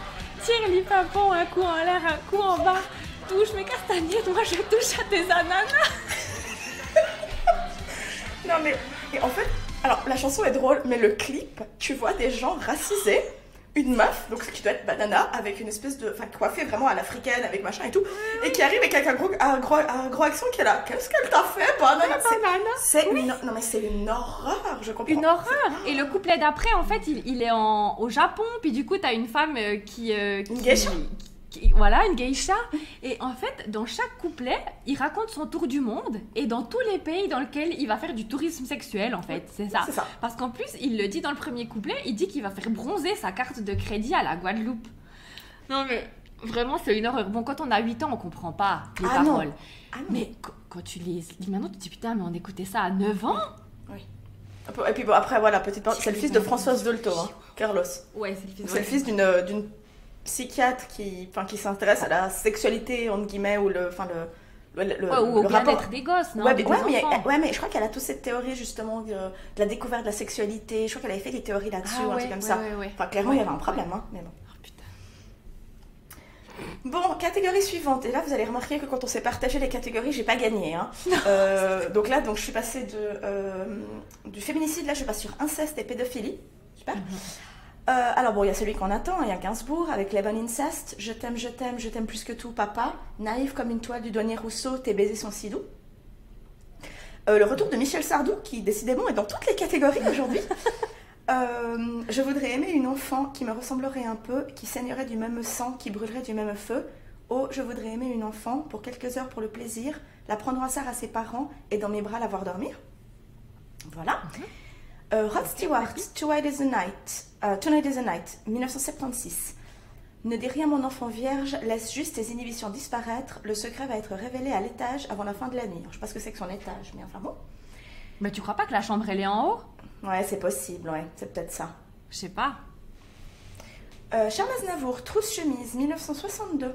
Tirli Pimpon, un coup en l'air, un coup en bas. Touche mes castagnettes, moi je touche à tes ananas. Non mais, et en fait, alors la chanson est drôle, mais le clip, tu vois des gens racisés, une meuf, donc qui doit être Banana, avec une espèce de, enfin coiffée vraiment à l'africaine, avec machin et tout, et qui arrive avec un gros accent qui est là. Qu'est-ce qu'elle t'a fait, Banana? Non mais c'est une horreur, je comprends. Une horreur. Et le couplet d'après, en fait, il est au Japon, puis du coup t'as une femme qui une geisha. Voilà, une geisha. Et en fait, dans chaque couplet, il raconte son tour du monde et dans tous les pays dans lesquels il va faire du tourisme sexuel, en fait. C'est ça. Parce qu'en plus, il le dit dans le premier couplet, il dit qu'il va faire bronzer sa carte de crédit à la Guadeloupe. Non mais, vraiment, c'est une horreur. Bon, quand on a 8 ans, on comprend pas les paroles. Non. Mais quand tu les lis maintenant, tu te dis putain, mais on écoutait ça à 9 ans? Oui. Et puis bon, après, voilà, petite part, c'est le fils de Françoise Dolto, hein, Carlos. Ouais, c'est le fils d'une psychiatre qui s'intéresse à la sexualité entre guillemets ou le au bien-être des gosses, non? Mais je crois qu'elle a toute cette théorie justement de la découverte de la sexualité. Je crois qu'elle avait fait des théories là-dessus, un truc comme ça. Enfin, clairement, il y avait un problème, hein, mais bon. Oh, putain. Bon, catégorie suivante. Et là, vous allez remarquer que quand on s'est partagé les catégories, j'ai pas gagné. Hein. Donc là, je suis passée du féminicide. Là, je passe sur inceste et pédophilie. Super. Alors bon, il y a celui qu'on attend, il y a Gainsbourg avec Love and Incest, je t'aime plus que tout, papa, naïve comme une toile du douanier Rousseau, tes baisers sont si doux. Le retour de Michel Sardou, qui décidément est dans toutes les catégories aujourd'hui. Je voudrais aimer une enfant qui me ressemblerait un peu, qui saignerait du même sang, qui brûlerait du même feu. Oh, je voudrais aimer une enfant pour quelques heures pour le plaisir, la prendre en serre à ses parents et dans mes bras la voir dormir. Voilà. Rod Stewart, Tonight is a Night, 1976. Ne dis rien mon enfant vierge, laisse juste tes inhibitions disparaître, le secret va être révélé à l'étage avant la fin de la nuit. Je sais pas ce que c'est que son étage, mais enfin bon. Mais tu crois pas que la chambre elle est en haut? Ouais, c'est possible, ouais, c'est peut-être ça. Je sais pas. Charles Aznavour, Trousse chemise, 1962.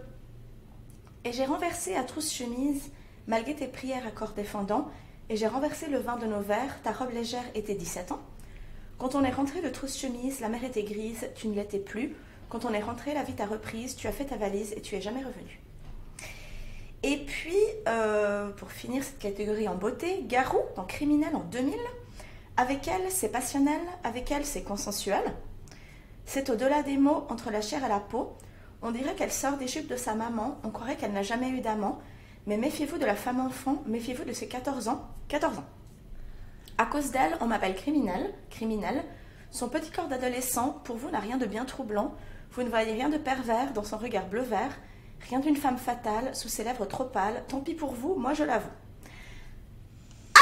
Et j'ai renversé à trousse chemise, malgré tes prières à corps défendant, et j'ai renversé le vin de nos verres, ta robe légère et tes 17 ans. Quand on est rentré de trousse chemise, la mer était grise, tu ne l'étais plus. Quand on est rentré, la vie t'a reprise, tu as fait ta valise et tu es jamais revenu. Et puis, pour finir cette catégorie en beauté, Garou dans Criminel en 2000. Avec elle, c'est passionnel, avec elle, c'est consensuel. C'est au-delà des mots, entre la chair et la peau. On dirait qu'elle sort des jupes de sa maman, on croirait qu'elle n'a jamais eu d'amant. Mais méfiez-vous de la femme enfant, méfiez-vous de ses 14 ans. 14 ans. À cause d'elle, on m'appelle criminel. Son petit corps d'adolescent, pour vous, n'a rien de bien troublant. Vous ne voyez rien de pervers dans son regard bleu-vert. Rien d'une femme fatale, sous ses lèvres trop pâles. Tant pis pour vous, moi je l'avoue.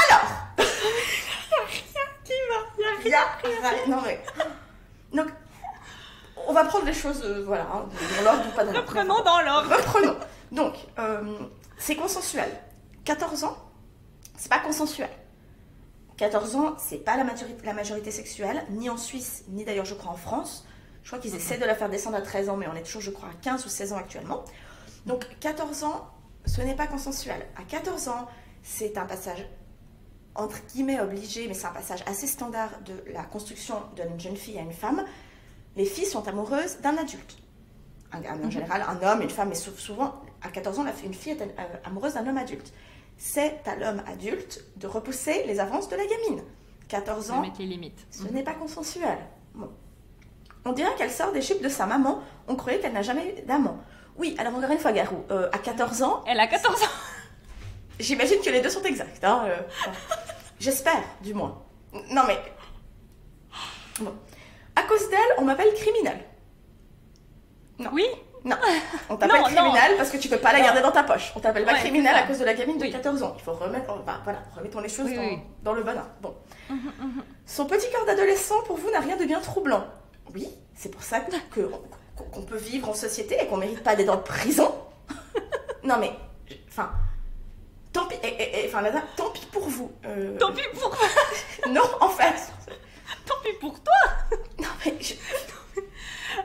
Alors, rien qui Non mais... Donc, on va prendre les choses, voilà, hein, dans l'ordre ou pas dans l'ordre. Reprenons dans l'ordre. Reprenons. Donc, c'est consensuel. 14 ans, c'est pas consensuel. 14 ans, c'est pas la majorité sexuelle, ni en Suisse, ni d'ailleurs, je crois, en France. Je crois qu'ils essaient de la faire descendre à 13 ans, mais on est toujours, je crois, à 15 ou 16 ans actuellement. Donc, 14 ans, ce n'est pas consensuel. À 14 ans, c'est un passage, entre guillemets, obligé, mais c'est un passage assez standard de la construction d'une jeune fille à une femme. Les filles sont amoureuses d'un adulte. En général, un homme, une femme, mais souvent, à 14 ans, une fille est amoureuse d'un homme adulte. C'est à l'homme adulte de repousser les avances de la gamine. 14 ans, mettre les limites. Ce n'est pas consensuel. Bon. On dirait qu'elle sort des jupes de sa maman. On croyait qu'elle n'a jamais eu d'amant. Oui, alors encore une fois, Garou, à 14 ans... Elle a 14 ans. J'imagine que les deux sont exacts. Hein, j'espère, du moins. Non mais... Bon. À cause d'elle, on m'appelle criminel. Non. Oui. Non, on t'appelle criminel parce que tu peux pas la garder dans ta poche. On t'appelle pas criminel à cause de la gamine de 14 ans. Il faut remettre, remettons les choses dans le bon ordre. Bon. Son petit cœur d'adolescent, pour vous, n'a rien de bien troublant. Oui, c'est pour ça qu'on peut vivre en société et qu'on mérite pas d'être en prison. Non mais, enfin, tant pis, madame, tant pis pour vous. Tant pis pour vous. Non, en fait. Tant pis pour toi. Non mais,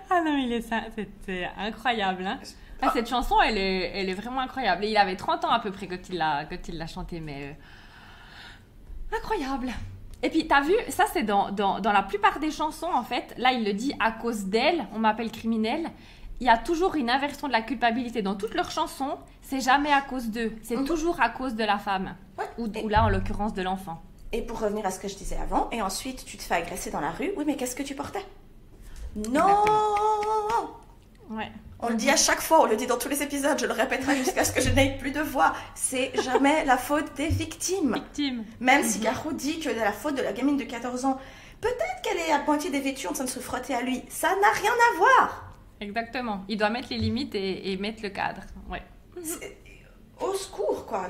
Ah non, c'était incroyable. Hein. Ah, cette chanson, elle est vraiment incroyable. Et il avait 30 ans à peu près quand il l'a chantée, mais incroyable. Et puis, t'as vu, ça c'est dans la plupart des chansons, en fait. Là, il le dit à cause d'elle, on m'appelle criminel. Il y a toujours une inversion de la culpabilité. Dans toutes leurs chansons, c'est jamais à cause d'eux. C'est toujours à cause de la femme. Ouais. Ou là, en l'occurrence, de l'enfant. Et pour revenir à ce que je disais avant, et ensuite, tu te fais agresser dans la rue. Oui, mais qu'est-ce que tu portais ? Non. Ouais. On le dit à chaque fois, on le dit dans tous les épisodes, je le répéterai jusqu'à ce que je n'aie plus de voix. C'est jamais la faute des victimes. Même si Garou dit que c'est la faute de la gamine de 14 ans, peut-être qu'elle est à moitié dévêtue en train de se frotter à lui. Ça n'a rien à voir. Exactement. Il doit mettre les limites et mettre le cadre. Ouais. Au secours, quoi.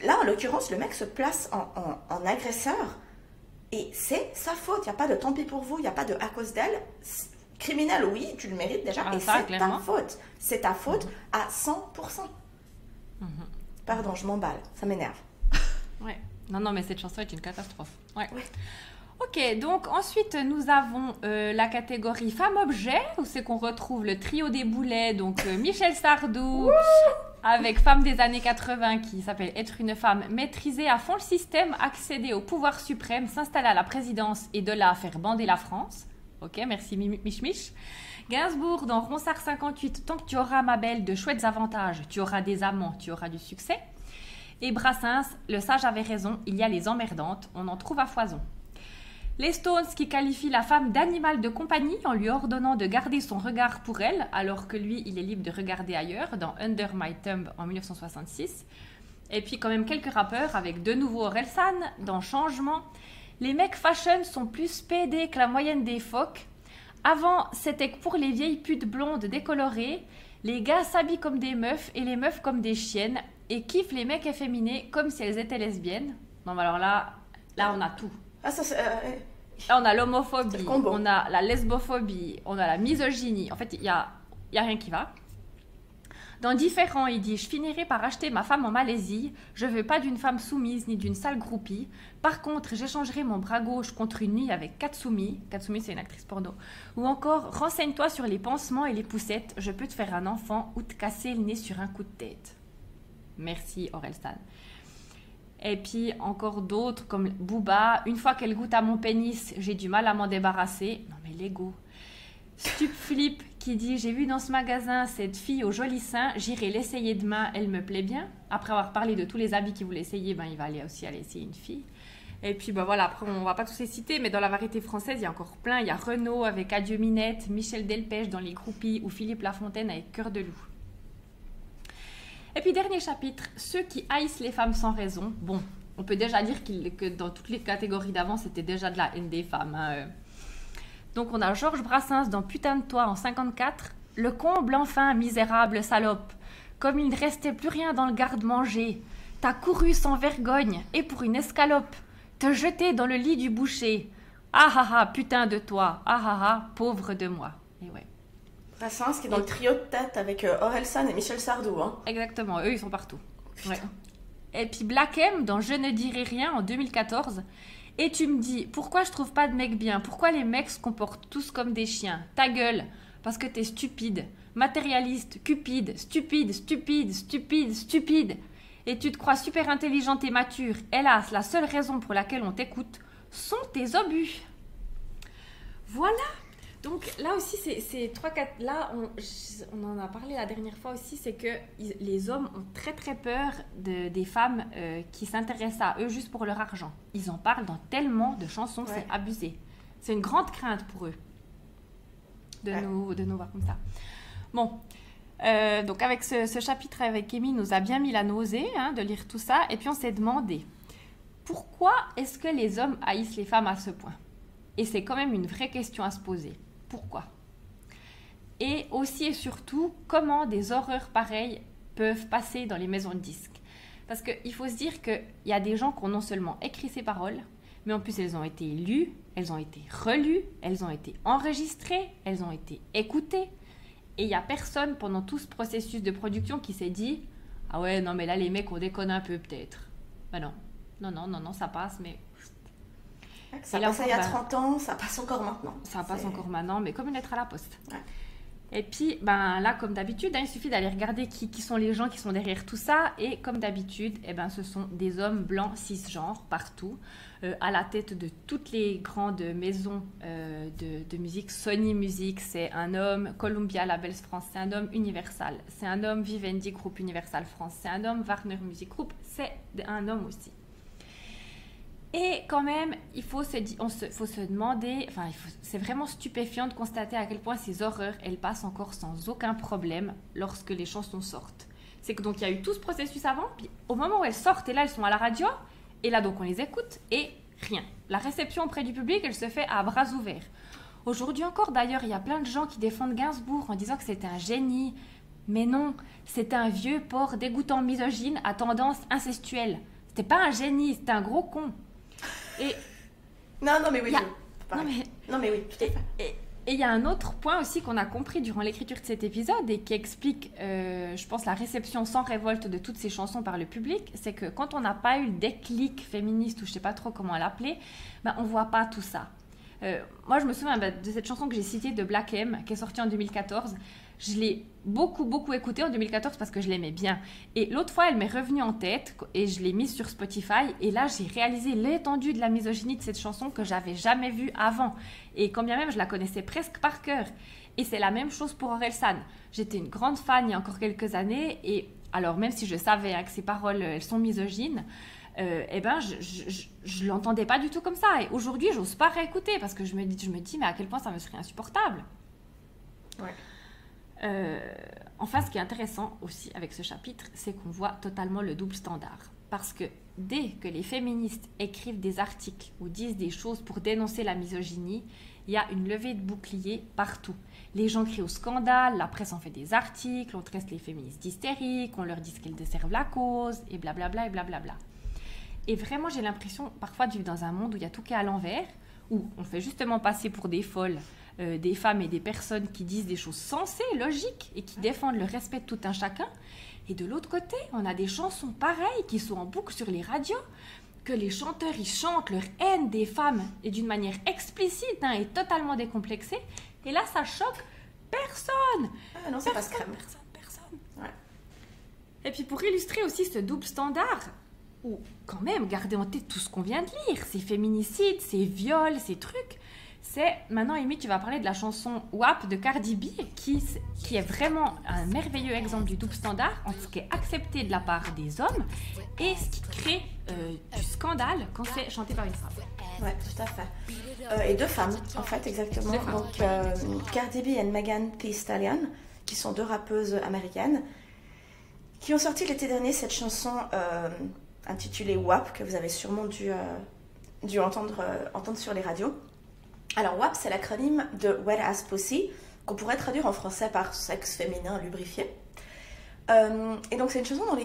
Là, en l'occurrence, le mec se place en agresseur. Et c'est sa faute. Il n'y a pas de tant pis pour vous, il n'y a pas de à cause d'elle. Criminel, oui, tu le mérites déjà. Et c'est ta faute. C'est ta faute à 100%. Pardon, je m'emballe. Ça m'énerve. Ouais. Non, mais cette chanson est une catastrophe. Ouais. Ok, donc ensuite, nous avons la catégorie femme-objet, où c'est qu'on retrouve le trio des boulets, donc Michel Sardou, avec Femme des années 80, qui s'appelle Être une femme, maîtriser à fond le système, accéder au pouvoir suprême, s'installer à la présidence et de là faire bander la France. Ok, merci Mich. Gainsbourg dans Ronsard 58, tant que tu auras ma belle de chouettes avantages, tu auras des amants, tu auras du succès. Et Brassens, le sage avait raison, il y a les emmerdantes, on en trouve à foison. Les Stones qui qualifient la femme d'animal de compagnie en lui ordonnant de garder son regard pour elle, alors que lui, il est libre de regarder ailleurs, dans Under My Thumb en 1966. Et puis quand même quelques rappeurs avec de nouveau Orelsan dans Changement. Les mecs fashion sont plus pédés que la moyenne des phoques. Avant, c'était que pour les vieilles putes blondes décolorées, les gars s'habillent comme des meufs et les meufs comme des chiennes et kiffent les mecs efféminés comme si elles étaient lesbiennes. Non, mais alors là on a tout. Ah, ça, là, on a l'homophobie, on a la lesbophobie, on a la misogynie. En fait, il y a rien qui va. Dans Différents, il dit « Je finirai par acheter ma femme en Malaisie. Je veux pas d'une femme soumise ni d'une sale groupie. Par contre, j'échangerai mon bras gauche contre une nuit avec Katsumi. » Katsumi, c'est une actrice porno. Ou encore « Renseigne-toi sur les pansements et les poussettes. Je peux te faire un enfant ou te casser le nez sur un coup de tête. » Merci, Orelsan. Et puis, encore d'autres, comme Booba. « Une fois qu'elle goûte à mon pénis, j'ai du mal à m'en débarrasser. » Non, mais l'ego. Stupflip qui dit « J'ai vu dans ce magasin cette fille au joli sein, j'irai l'essayer demain, elle me plaît bien. » Après avoir parlé de tous les habits qu'il voulait essayer, il va aller essayer une fille. Et puis voilà, après on va pas tous les citer, mais dans la variété française, il y a encore plein. Il y a Renaud avec Adieu Minette, Michel Delpech dans Les Groupies ou Philippe Lafontaine avec Cœur de loup. Et puis dernier chapitre, ceux qui haïssent les femmes sans raison. Bon, on peut déjà dire que dans toutes les catégories d'avant, c'était déjà de la haine des femmes, hein. Donc on a Georges Brassens dans Putain de toi en 54. Le comble enfin, misérable salope. Comme il ne restait plus rien dans le garde-manger, t'as couru sans vergogne et pour une escalope, te jeter dans le lit du boucher. Ah ah ah, putain de toi. Ah ah ah, pauvre de moi. Et ouais. Brassens qui est dans le trio de tête avec Orelsan et Michel Sardou. Hein. Exactement, eux ils sont partout. Ouais. Et puis Black M dans Je ne dirai rien en 2014. Et tu me dis, pourquoi je trouve pas de mecs bien? Pourquoi les mecs se comportent tous comme des chiens? Ta gueule, parce que t'es stupide, matérialiste, cupide, stupide, stupide, stupide, stupide. Et tu te crois super intelligente et mature. Hélas, la seule raison pour laquelle on t'écoute sont tes obus. Voilà. Donc là aussi, c'est 3-4... Là, on en a parlé la dernière fois aussi, c'est que les hommes ont très très peur des femmes qui s'intéressent à eux juste pour leur argent. Ils en parlent dans tellement de chansons, ouais. C'est abusé. C'est une grande crainte pour eux de nous voir comme ça. Bon, donc avec ce chapitre avec Amy, nous a bien mis la nausée de lire tout ça. Et puis on s'est demandé, pourquoi est-ce que les hommes haïssent les femmes à ce point? Et c'est quand même une vraie question à se poser. Pourquoi? Et aussi et surtout, comment des horreurs pareilles peuvent passer dans les maisons de disques? Parce qu'il faut se dire qu'il y a des gens qui ont non seulement écrit ces paroles, mais en plus elles ont été lues, elles ont été relues, elles ont été enregistrées, elles ont été écoutées. Et il n'y a personne pendant tout ce processus de production qui s'est dit « Ah ouais, non mais là les mecs on déconne un peu peut-être. » Ben non, ça passe, mais... Ça passait il y a 30 ans, ça passe encore maintenant. Ça passe encore maintenant, mais comme une lettre à la poste. Ouais. Et puis, là, comme d'habitude, il suffit d'aller regarder qui sont les gens qui sont derrière tout ça. Et comme d'habitude, ce sont des hommes blancs cisgenres partout, à la tête de toutes les grandes maisons de musique. Sony Music, c'est un homme. Columbia Labels France, c'est un homme. Universal, c'est un homme. Vivendi Group Universal France, c'est un homme. Warner Music Group, c'est un homme aussi. Et quand même, il faut se demander, c'est vraiment stupéfiant de constater à quel point ces horreurs, elles passent encore sans aucun problème lorsque les chansons sortent. C'est que donc il y a eu tout ce processus avant, puis au moment où elles sortent, et là elles sont à la radio, et là donc on les écoute, et rien. La réception auprès du public, elle se fait à bras ouverts. Aujourd'hui encore d'ailleurs, il y a plein de gens qui défendent Gainsbourg en disant que c'était un génie. Mais non, c'était un vieux porc dégoûtant misogyne à tendance incestuelle. C'était pas un génie, c'était un gros con. Et non mais oui, non mais oui, tout à fait. Et il y a un autre point aussi qu'on a compris durant l'écriture de cet épisode et qui explique, je pense, la réception sans révolte de toutes ces chansons par le public, c'est que quand on n'a pas eu le déclic féministe, ou je sais pas trop comment l'appeler, on voit pas tout ça. Moi, je me souviens de cette chanson que j'ai citée de Black M, qui est sortie en 2014. Je l'ai beaucoup écoutée en 2014 parce que je l'aimais bien. Et l'autre fois, elle m'est revenue en tête et je l'ai mise sur Spotify. Et là, j'ai réalisé l'étendue de la misogynie de cette chanson que j'avais jamais vue avant. Et quand bien même, je la connaissais presque par cœur. Et c'est la même chose pour Orelsan. J'étais une grande fan il y a encore quelques années. Et alors, même si je savais que ces paroles, elles sont misogynes, je l'entendais pas du tout comme ça. Et aujourd'hui, j'ose pas réécouter parce que je me dis, mais à quel point ça me serait insupportable. Ouais. Enfin, ce qui est intéressant aussi avec ce chapitre, c'est qu'on voit totalement le double standard. Parce que dès que les féministes écrivent des articles ou disent des choses pour dénoncer la misogynie, il y a une levée de boucliers partout. Les gens crient au scandale, la presse en fait des articles, on traite les féministes d'hystériques, on leur dit qu'elles desservent la cause, et blablabla, et blablabla. Et vraiment, j'ai l'impression parfois de vivre dans un monde où il y a tout qui est à l'envers, où on fait justement passer pour des folles des femmes et des personnes qui disent des choses sensées, logiques, et qui défendent le respect de tout un chacun. Et de l'autre côté, on a des chansons pareilles qui sont en boucle sur les radios, que les chanteurs, ils chantent leur haine des femmes, et d'une manière explicite et totalement décomplexée. Et là, ça choque personne. Ah non, c'est pas crème. Personne. Ouais. Et puis pour illustrer aussi ce double standard, ou quand même garder en tête tout ce qu'on vient de lire, ces féminicides, ces viols, ces trucs, c'est, maintenant Amy, tu vas parler de la chanson WAP de Cardi B, qui est vraiment un merveilleux exemple du double standard entre ce qui est accepté de la part des hommes et ce qui crée du scandale quand c'est chanté par une femme. Ouais, tout à fait. Et deux femmes, en fait, exactement. Donc, Cardi B et Megan Thee Stallion, qui sont deux rappeuses américaines, qui ont sorti l'été dernier cette chanson intitulée WAP, que vous avez sûrement dû entendre sur les radios. Alors, WAP, c'est l'acronyme de Wet Ass Pussy, qu'on pourrait traduire en français par sexe féminin lubrifié. Et donc, c'est une chanson dans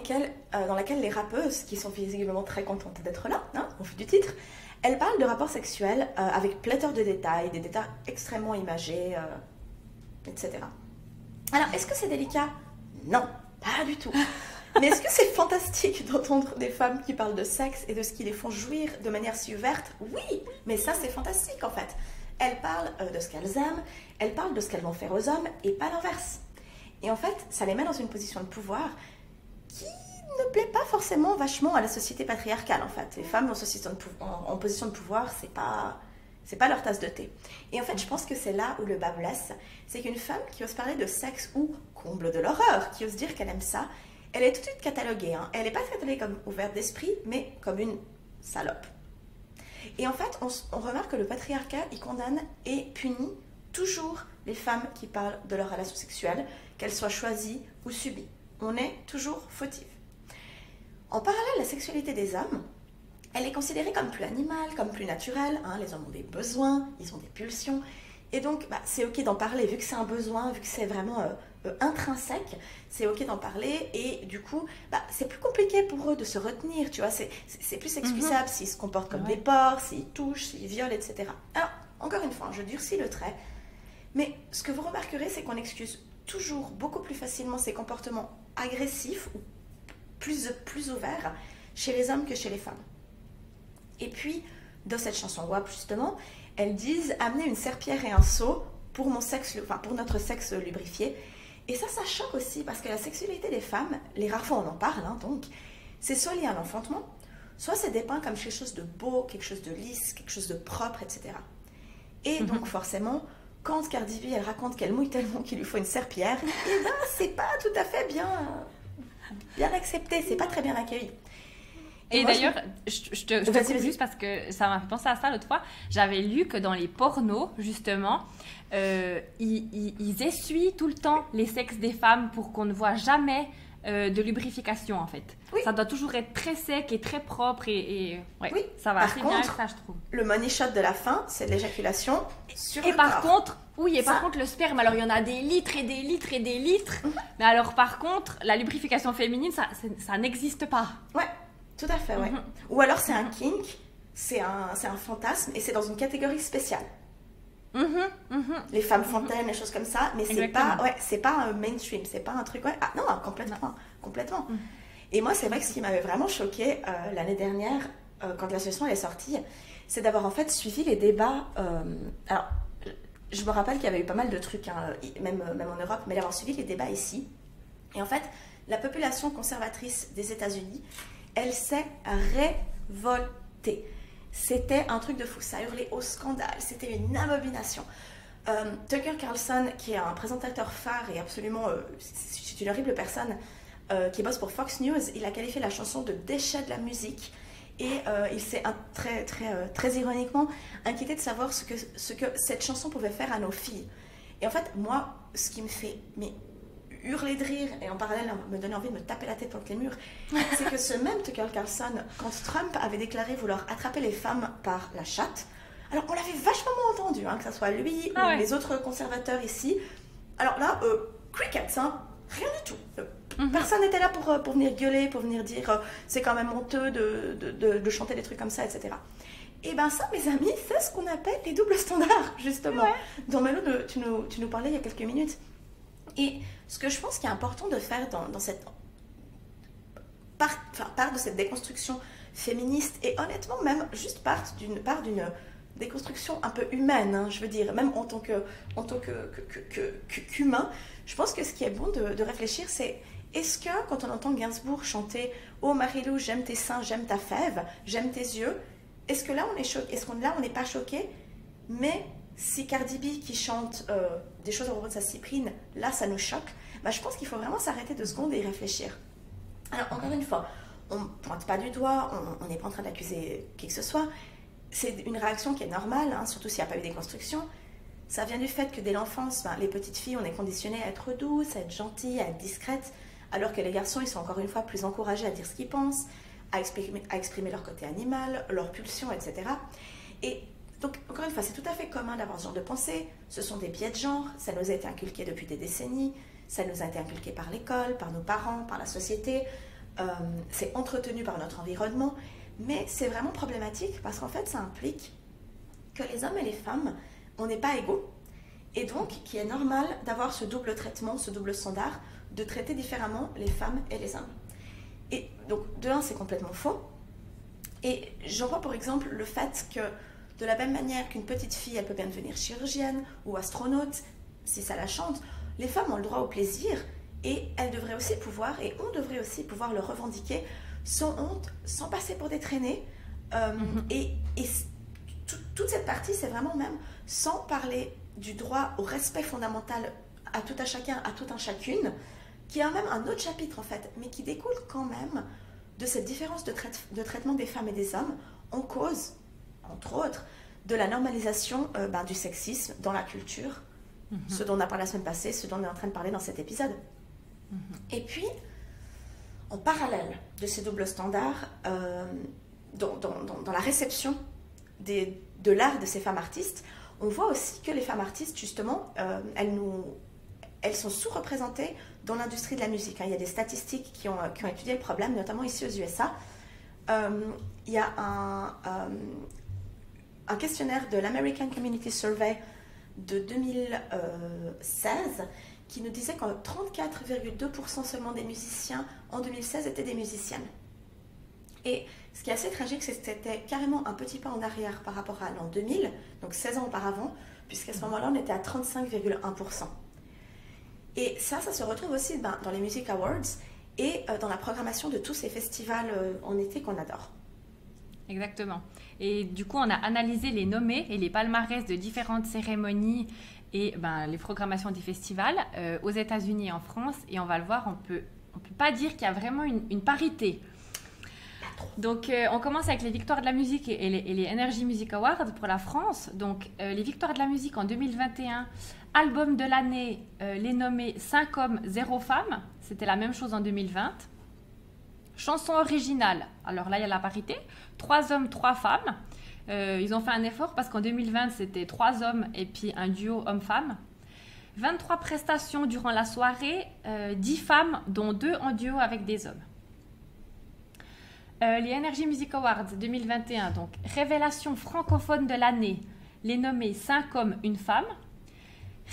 laquelle les rappeuses, qui sont visiblement très contentes d'être là, au vu du titre, Elle parle de rapports sexuels avec pléthore de détails, des détails extrêmement imagés, etc. Alors, est-ce que c'est délicat? Non, pas du tout. Mais est-ce que c'est fantastique d'entendre des femmes qui parlent de sexe et de ce qui les font jouir de manière si ouverte? Oui, mais ça c'est fantastique en fait. Elles parlent de ce qu'elles aiment, elles parlent de ce qu'elles vont faire aux hommes et pas l'inverse. Et en fait, ça les met dans une position de pouvoir qui ne plaît pas forcément vachement à la société patriarcale en fait. Les femmes en position de pouvoir, c'est pas leur tasse de thé. Et en fait, je pense que c'est là où le bas blesse. C'est qu'une femme qui ose parler de sexe ou, comble de l'horreur, qui ose dire qu'elle aime ça, elle est tout de suite cataloguée. Hein. Elle n'est pas cataloguée comme ouverte d'esprit, mais comme une salope. Et en fait, on remarque que le patriarcat, il condamne et punit toujours les femmes qui parlent de leur relation sexuelle, qu'elles soient choisies ou subies. On est toujours fautive. En parallèle, la sexualité des hommes, elle est considérée comme plus animale, comme plus naturelle. Hein. Les hommes ont des besoins, ils ont des pulsions. Et donc, c'est ok d'en parler, vu que c'est un besoin, vu que c'est vraiment intrinsèque, c'est ok d'en parler. Et du coup, c'est plus compliqué pour eux de se retenir, tu vois. C'est plus excusable s'ils se comportent comme des porcs, s'ils touchent, s'ils violent, etc. Alors, encore une fois, je durcis le trait. Mais ce que vous remarquerez, c'est qu'on excuse toujours beaucoup plus facilement ces comportements agressifs ou plus ouverts chez les hommes que chez les femmes. Et puis, dans cette chanson WAP, justement, elles disent amener une serpillière et un seau pour notre sexe lubrifié. Et ça choque aussi parce que la sexualité des femmes, les rares fois on en parle, hein, donc, c'est soit lié à l'enfantement, soit c'est dépeint comme quelque chose de beau, quelque chose de lisse, quelque chose de propre, etc. Et donc forcément, quand Cardi B, elle raconte qu'elle mouille tellement qu'il lui faut une serpillière, et c'est pas tout à fait bien accepté, c'est pas très bien accueilli. Et d'ailleurs, je te coupe juste parce que ça m'a fait penser à ça l'autre fois. J'avais lu que dans les pornos, justement, ils essuient tout le temps les sexes des femmes pour qu'on ne voit jamais de lubrification, en fait. Oui. Ça doit toujours être très sec et très propre oui, ça va assez bien, ça, je trouve. Le money shot de la fin, c'est de l'éjaculation sur le par corps. Par contre, le sperme, alors il y en a des litres et des litres et des litres. Mais alors, par contre, la lubrification féminine, ça n'existe pas. Ouais. Tout à fait, ouais. Ou alors c'est un kink, c'est un fantasme et c'est dans une catégorie spéciale. Les femmes fontaines, les choses comme ça, mais c'est pas un mainstream, c'est pas un truc. Ouais. Ah non, complètement. Et moi, c'est vrai que ce qui m'avait vraiment choqué l'année dernière, quand l'association est sortie, c'est d'avoir en fait suivi les débats. Alors, je me rappelle qu'il y avait eu pas mal de trucs, hein, même en Europe, mais d'avoir suivi les débats ici. Et en fait, la population conservatrice des États-Unis, elle s'est révoltée. C'était un truc de fou, ça hurlait au scandale, c'était une abomination. Tucker Carlson, qui est un présentateur phare et absolument, c'est une horrible personne, qui bosse pour Fox News, il a qualifié la chanson de déchet de la musique et il s'est très ironiquement inquiété de savoir ce que cette chanson pouvait faire à nos filles. Et en fait, moi, ce qui me fait hurler de rire et en parallèle me donner envie de me taper la tête contre les murs, c'est que ce même Tucker Carlson, quand Trump avait déclaré vouloir attraper les femmes par la chatte, alors on l'avait vachement entendu, hein, que ce soit lui ou les autres conservateurs ici. Alors là, crickets, hein, rien du tout. Personne n'était là pour venir gueuler, pour venir dire c'est quand même honteux de chanter des trucs comme ça, etc. Et ben ça, mes amis, c'est ce qu'on appelle les doubles standards, justement. Dont Melo, tu nous parlais il y a quelques minutes. Et ce que je pense qu'il est important de faire dans cette part de cette déconstruction féministe, et honnêtement même juste part d'une déconstruction un peu humaine, hein, je veux dire, même en tant qu'humain, je pense que ce qui est bon de réfléchir, c'est est-ce que quand on entend Gainsbourg chanter « Oh Marilou, j'aime tes seins, j'aime ta fève, j'aime tes yeux », est-ce que là on est choqué, est-ce qu'on là on n'est pas choqué, mais si Cardi B qui chante des choses à propos de sa cyprine, là ça nous choque, je pense qu'il faut vraiment s'arrêter 2 secondes et réfléchir. Alors encore une fois, on ne pointe pas du doigt, on n'est pas en train d'accuser qui que ce soit, c'est une réaction qui est normale, hein, surtout s'il n'y a pas eu des constructions. Ça vient du fait que dès l'enfance, les petites filles, on est conditionnées à être douces, à être gentilles, à être discrètes, alors que les garçons, ils sont encore une fois plus encouragés à dire ce qu'ils pensent, à exprimer leur côté animal, leurs pulsions, etc. Et donc, encore une fois, c'est tout à fait commun d'avoir ce genre de pensée. Ce sont des biais de genre, ça nous a été inculqué depuis des décennies, ça nous a été inculqué par l'école, par nos parents, par la société, c'est entretenu par notre environnement. Mais c'est vraiment problématique parce qu'en fait, ça implique que les hommes et les femmes, on n'est pas égaux. Et donc, qu'il est normal d'avoir ce double traitement, ce double standard, de traiter différemment les femmes et les hommes. Et donc, de un, c'est complètement faux. Et j'en vois pour exemple le fait que, de la même manière qu'une petite fille, elle peut bien devenir chirurgienne ou astronaute, si ça la chante, les femmes ont le droit au plaisir et elles devraient aussi pouvoir, et on devrait aussi pouvoir le revendiquer sans honte, sans passer pour des traînées. Et toute cette partie, c'est vraiment même sans parler du droit au respect fondamental à tout un chacun, à tout un chacune, qui a même un autre chapitre en fait, mais qui découle quand même de cette différence de traitement des femmes et des hommes en cause, entre autres, de la normalisation du sexisme dans la culture, ce dont on a parlé la semaine passée, ce dont on est en train de parler dans cet épisode. Et puis, en parallèle de ces doubles standards, dans la réception de l'art de ces femmes artistes, on voit aussi que les femmes artistes, justement, elles sont sous-représentées dans l'industrie de la musique. Il y a des statistiques qui ont étudié le problème, notamment ici aux USA. Il y a un questionnaire de l'American Community Survey de 2016 qui nous disait que 34,2% seulement des musiciens en 2016 étaient des musiciennes. Et ce qui est assez tragique, c'est que c'était carrément un petit pas en arrière par rapport à l'an 2000, donc 16 ans auparavant, puisqu'à ce moment-là, on était à 35,1%. Et ça se retrouve aussi dans les Music Awards et dans la programmation de tous ces festivals en été qu'on adore. Exactement. Et du coup, on a analysé les nommés et les palmarès de différentes cérémonies et les programmations des festivals aux États-Unis et en France. Et on va le voir, on peut pas dire qu'il y a vraiment une parité. Donc, on commence avec les victoires de la musique et les Energy Music Awards pour la France. Donc, les victoires de la musique en 2021, album de l'année, les nommés 5 hommes, 0 femmes. C'était la même chose en 2020. Chanson originale, alors là, il y a la parité. 3 hommes, 3 femmes. Ils ont fait un effort parce qu'en 2020, c'était 3 hommes et puis un duo homme-femme. 23 prestations durant la soirée, 10 femmes, dont 2 en duo avec des hommes. Les Energy Music Awards 2021, donc révélation francophone de l'année, les nommés 5 hommes, 1 femme.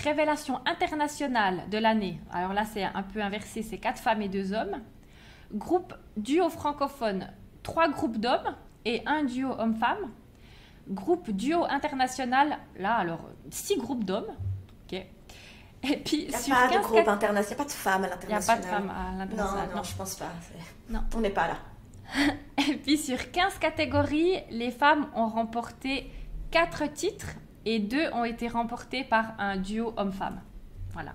Révélation internationale de l'année, alors là c'est un peu inversé, c'est 4 femmes et 2 hommes. Groupe duo francophone, 3 groupes d'hommes et 1 duo homme-femme. Groupe duo international, là alors 6 groupes d'hommes. Ok. Et puis, il n'y a pas de groupe international, il n'y a pas de femmes à l'international. Il n'y a pas de femmes à l'international. Non, je pense pas. Non. On n'est pas là. Et puis sur 15 catégories, les femmes ont remporté 4 titres et 2 ont été remportés par un duo homme-femme. Voilà.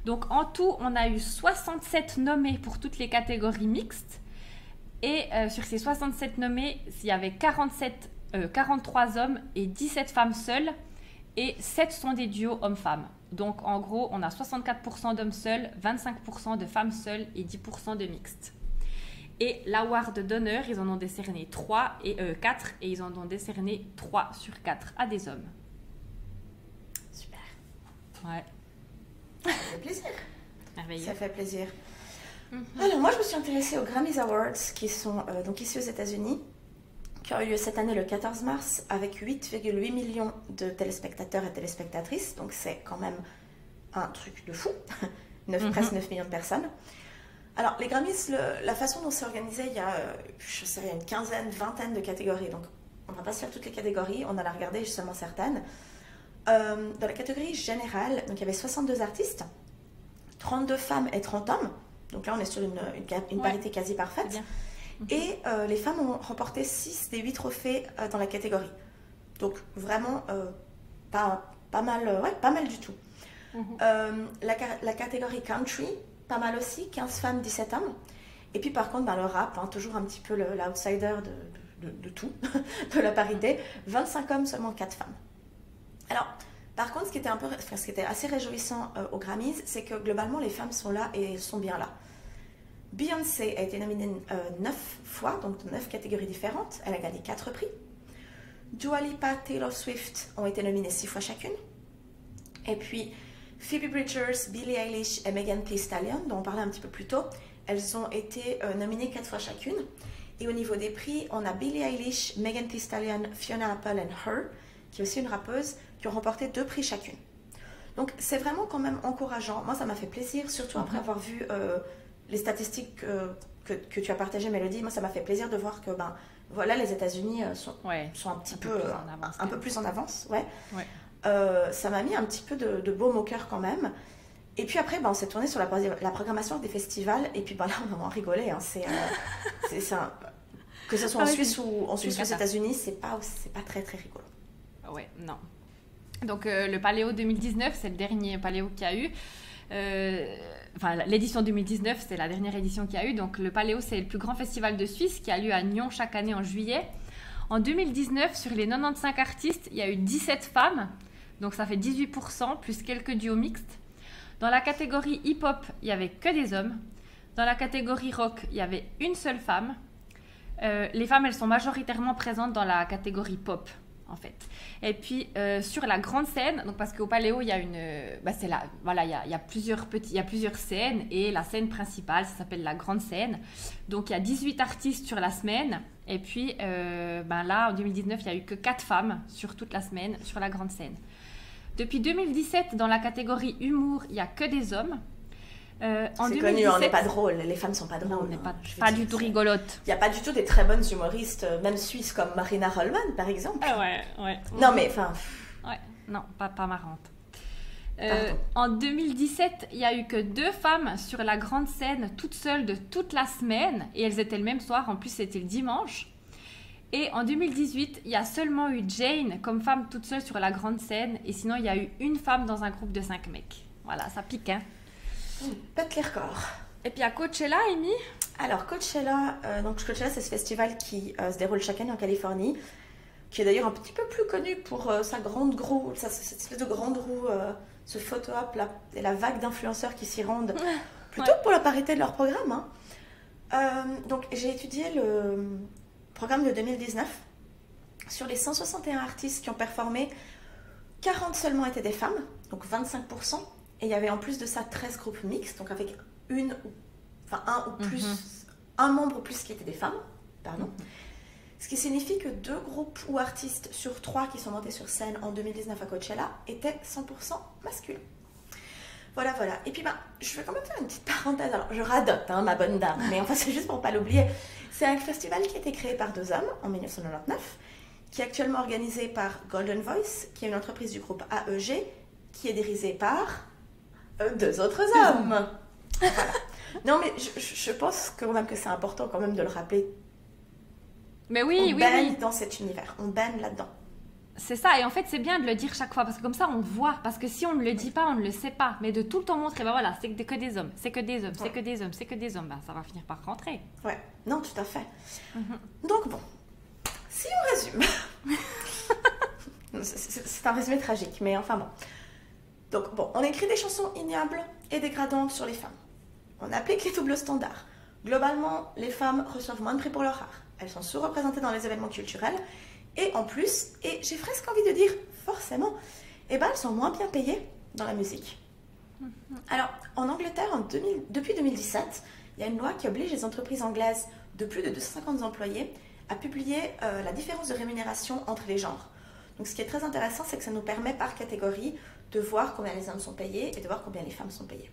Donc en tout, on a eu 67 nommés pour toutes les catégories mixtes. Et sur ces 67 nommés, il y avait 43 hommes et 17 femmes seules. Et 7 sont des duos hommes-femmes. Donc en gros, on a 64% d'hommes seuls, 25% de femmes seules et 10% de mixtes. Et l'award d'honneur, ils en ont décerné 4 et ils en ont décerné 3 sur 4 à des hommes. Super. Ouais. Ça fait plaisir. Merveilleux. Ça fait plaisir. Alors moi, je me suis intéressée aux Grammy Awards qui sont donc ici aux États-Unis, qui ont eu lieu cette année le 14 mars avec 8,8 millions de téléspectateurs et téléspectatrices. Donc c'est quand même un truc de fou. Presque 9 millions de personnes. Alors, les Grammys, la façon dont c'est organisé, il y a, une quinzaine, vingtaine de catégories. Donc, on ne va pas se faire toutes les catégories, on en a regardé seulement certaines. Dans la catégorie générale, donc, il y avait 62 artistes, 32 femmes et 30 hommes. Donc là, on est sur une parité quasi parfaite. Et les femmes ont remporté 6 des 8 trophées dans la catégorie. Donc, vraiment, pas mal du tout. La catégorie country, pas mal aussi, 15 femmes, 17 hommes. Et puis par contre, le rap, toujours un petit peu l'outsider de tout, de la parité, 25 hommes, seulement 4 femmes. Alors, par contre, ce qui était assez réjouissant aux Grammys, c'est que globalement, les femmes sont là et sont bien là. Beyoncé a été nominée 9 fois, donc 9 catégories différentes. Elle a gagné 4 prix. Dua Lipa, Taylor Swift ont été nominées 6 fois chacune. Et puis, Phoebe Bridgers, Billie Eilish et Megan Thee Stallion, dont on parlait un petit peu plus tôt, elles ont été nominées 4 fois chacune. Et au niveau des prix, on a Billie Eilish, Megan Thee Stallion, Fiona Apple et Her, qui est aussi une rappeuse, qui ont remporté 2 prix chacune. Donc c'est vraiment quand même encourageant. Moi, ça m'a fait plaisir, surtout après avoir vu les statistiques que tu as partagées, Mélodie. Moi, ça m'a fait plaisir de voir que voilà, les États-Unis sont un peu plus en avance. Ouais. Ça m'a mis un petit peu de baume au cœur quand même. Et puis après, on s'est tourné sur la programmation des festivals. Et puis là, on a vraiment rigolé. Hein. Que ce soit en Suisse ou aux États-Unis, c'est pas très très rigolo. Ouais, non. Donc le Paléo 2019, c'est le dernier Paléo qu'il y a eu. L'édition 2019, c'est la dernière édition qu'il y a eu. Donc le Paléo, c'est le plus grand festival de Suisse qui a lieu à Nyon chaque année en juillet. En 2019, sur les 95 artistes, il y a eu 17 femmes. Donc ça fait 18%, plus quelques duos mixtes. Dans la catégorie hip-hop, il n'y avait que des hommes. Dans la catégorie rock, il y avait une seule femme. Les femmes, elles sont majoritairement présentes dans la catégorie pop, en fait. Et puis, sur la grande scène, donc parce qu'au Paléo, il y a il y a plusieurs scènes. Et la scène principale, ça s'appelle la grande scène. Donc, il y a 18 artistes sur la semaine. Et puis, là, en 2019, il n'y a eu que 4 femmes sur toute la semaine sur la grande scène. Depuis 2017, dans la catégorie humour, il n'y a que des hommes. C'est connu, on n'est pas drôle, les femmes ne sont pas drôles. Non, on n'est pas du tout rigolote. Il n'y a pas du tout des très bonnes humoristes, même suisses, comme Marina Rollman, par exemple. Ouais. Non, mais enfin... Ouais, non, pas marrante. En 2017, il n'y a eu que 2 femmes sur la grande scène, toutes seules de toute la semaine. Et elles étaient le même soir, en plus c'était le dimanche. Et en 2018, il y a seulement eu Jane comme femme toute seule sur la grande scène. Et sinon, il y a eu une femme dans un groupe de 5 mecs. Voilà, ça pique, hein. Pète les records. Et puis à Coachella, Amy? Alors Coachella, Coachella, c'est ce festival qui se déroule chaque année en Californie, qui est d'ailleurs un petit peu plus connu pour sa grande roue, cette espèce de grande roue, ce photo-op là, et la vague d'influenceurs qui s'y rendent, plutôt pour la parité de leur programme. Hein. Donc j'ai étudié le programme de 2019. Sur les 161 artistes qui ont performé, 40 seulement étaient des femmes, donc 25%. Et il y avait en plus de ça 13 groupes mixtes, donc avec un membre ou plus qui étaient des femmes. Pardon. Ce qui signifie que 2 groupes ou artistes sur 3 qui sont montés sur scène en 2019 à Coachella étaient 100% masculins. Voilà. Et puis je vais quand même faire une petite parenthèse. Alors je radote, ma bonne dame, mais enfin c'est juste pour ne pas l'oublier. C'est un festival qui a été créé par 2 hommes en 1999, qui est actuellement organisé par Golden Voice, qui est une entreprise du groupe AEG, qui est dirigée par 2 autres hommes. Voilà. Non, mais je pense quand même que c'est important quand même de le rappeler. Mais oui, on baigne dans cet univers, on baigne là-dedans. C'est ça, et en fait c'est bien de le dire chaque fois, parce que comme ça on voit, parce que si on ne le dit pas, on ne le sait pas, mais de tout le temps montrer, voilà, c'est que des hommes, c'est que des hommes, c'est que des hommes, c'est que des hommes, ça va finir par rentrer. Ouais, non, tout à fait. Donc bon, si on résume, c'est un résumé tragique, mais enfin bon. Donc bon, on écrit des chansons ignobles et dégradantes sur les femmes. On applique les doubles standards. Globalement, les femmes reçoivent moins de prix pour leur art. Elles sont sous-représentées dans les événements culturels. Et en plus, et j'ai presque envie de dire forcément, elles sont moins bien payées dans la musique. Alors, en Angleterre, depuis 2017, il y a une loi qui oblige les entreprises anglaises de plus de 250 employés à publier la différence de rémunération entre les genres. Donc ce qui est très intéressant, c'est que ça nous permet par catégorie de voir combien les hommes sont payés et de voir combien les femmes sont payées.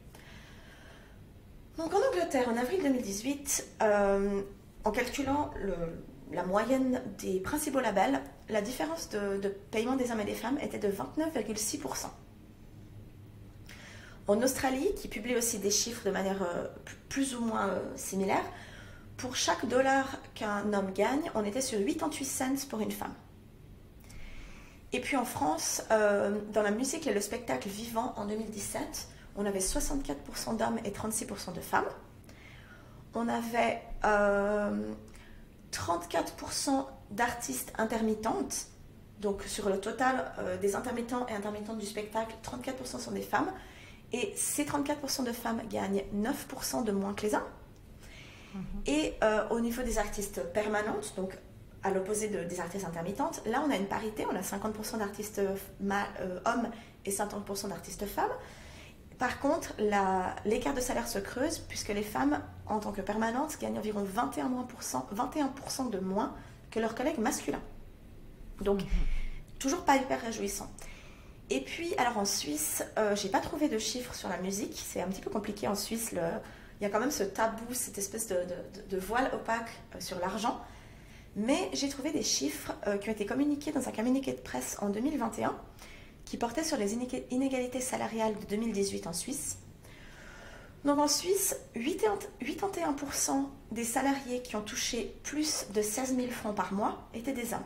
Donc en Angleterre, en avril 2018, en calculant la moyenne des principaux labels, la différence de paiement des hommes et des femmes était de 29,6%. En Australie, qui publie aussi des chiffres de manière plus ou moins similaire, pour chaque dollar qu'un homme gagne, on était sur 88 cents pour une femme. Et puis en France, dans la musique et le spectacle vivant en 2017, on avait 64% d'hommes et 36% de femmes. On avait 34% d'artistes intermittentes. Donc sur le total des intermittents et intermittentes du spectacle, 34% sont des femmes. Et ces 34% de femmes gagnent 9% de moins que les hommes. Et au niveau des artistes permanentes, donc à l'opposé des artistes intermittentes, là on a une parité, on a 50% d'artistes hommes et 50% d'artistes femmes. Par contre, l'écart de salaire se creuse puisque les femmes, en tant que permanentes, gagnent environ 21% de moins que leurs collègues masculins. Donc, toujours pas hyper réjouissant. Et puis, alors en Suisse, j'ai pas trouvé de chiffres sur la musique. C'est un petit peu compliqué en Suisse. Il y a quand même ce tabou, cette espèce de voile opaque sur l'argent. Mais j'ai trouvé des chiffres qui ont été communiqués dans un communiqué de presse en 2021 qui portait sur les inégalités salariales de 2018 en Suisse. Donc en Suisse, 81% des salariés qui ont touché plus de 16 000 francs par mois étaient des hommes.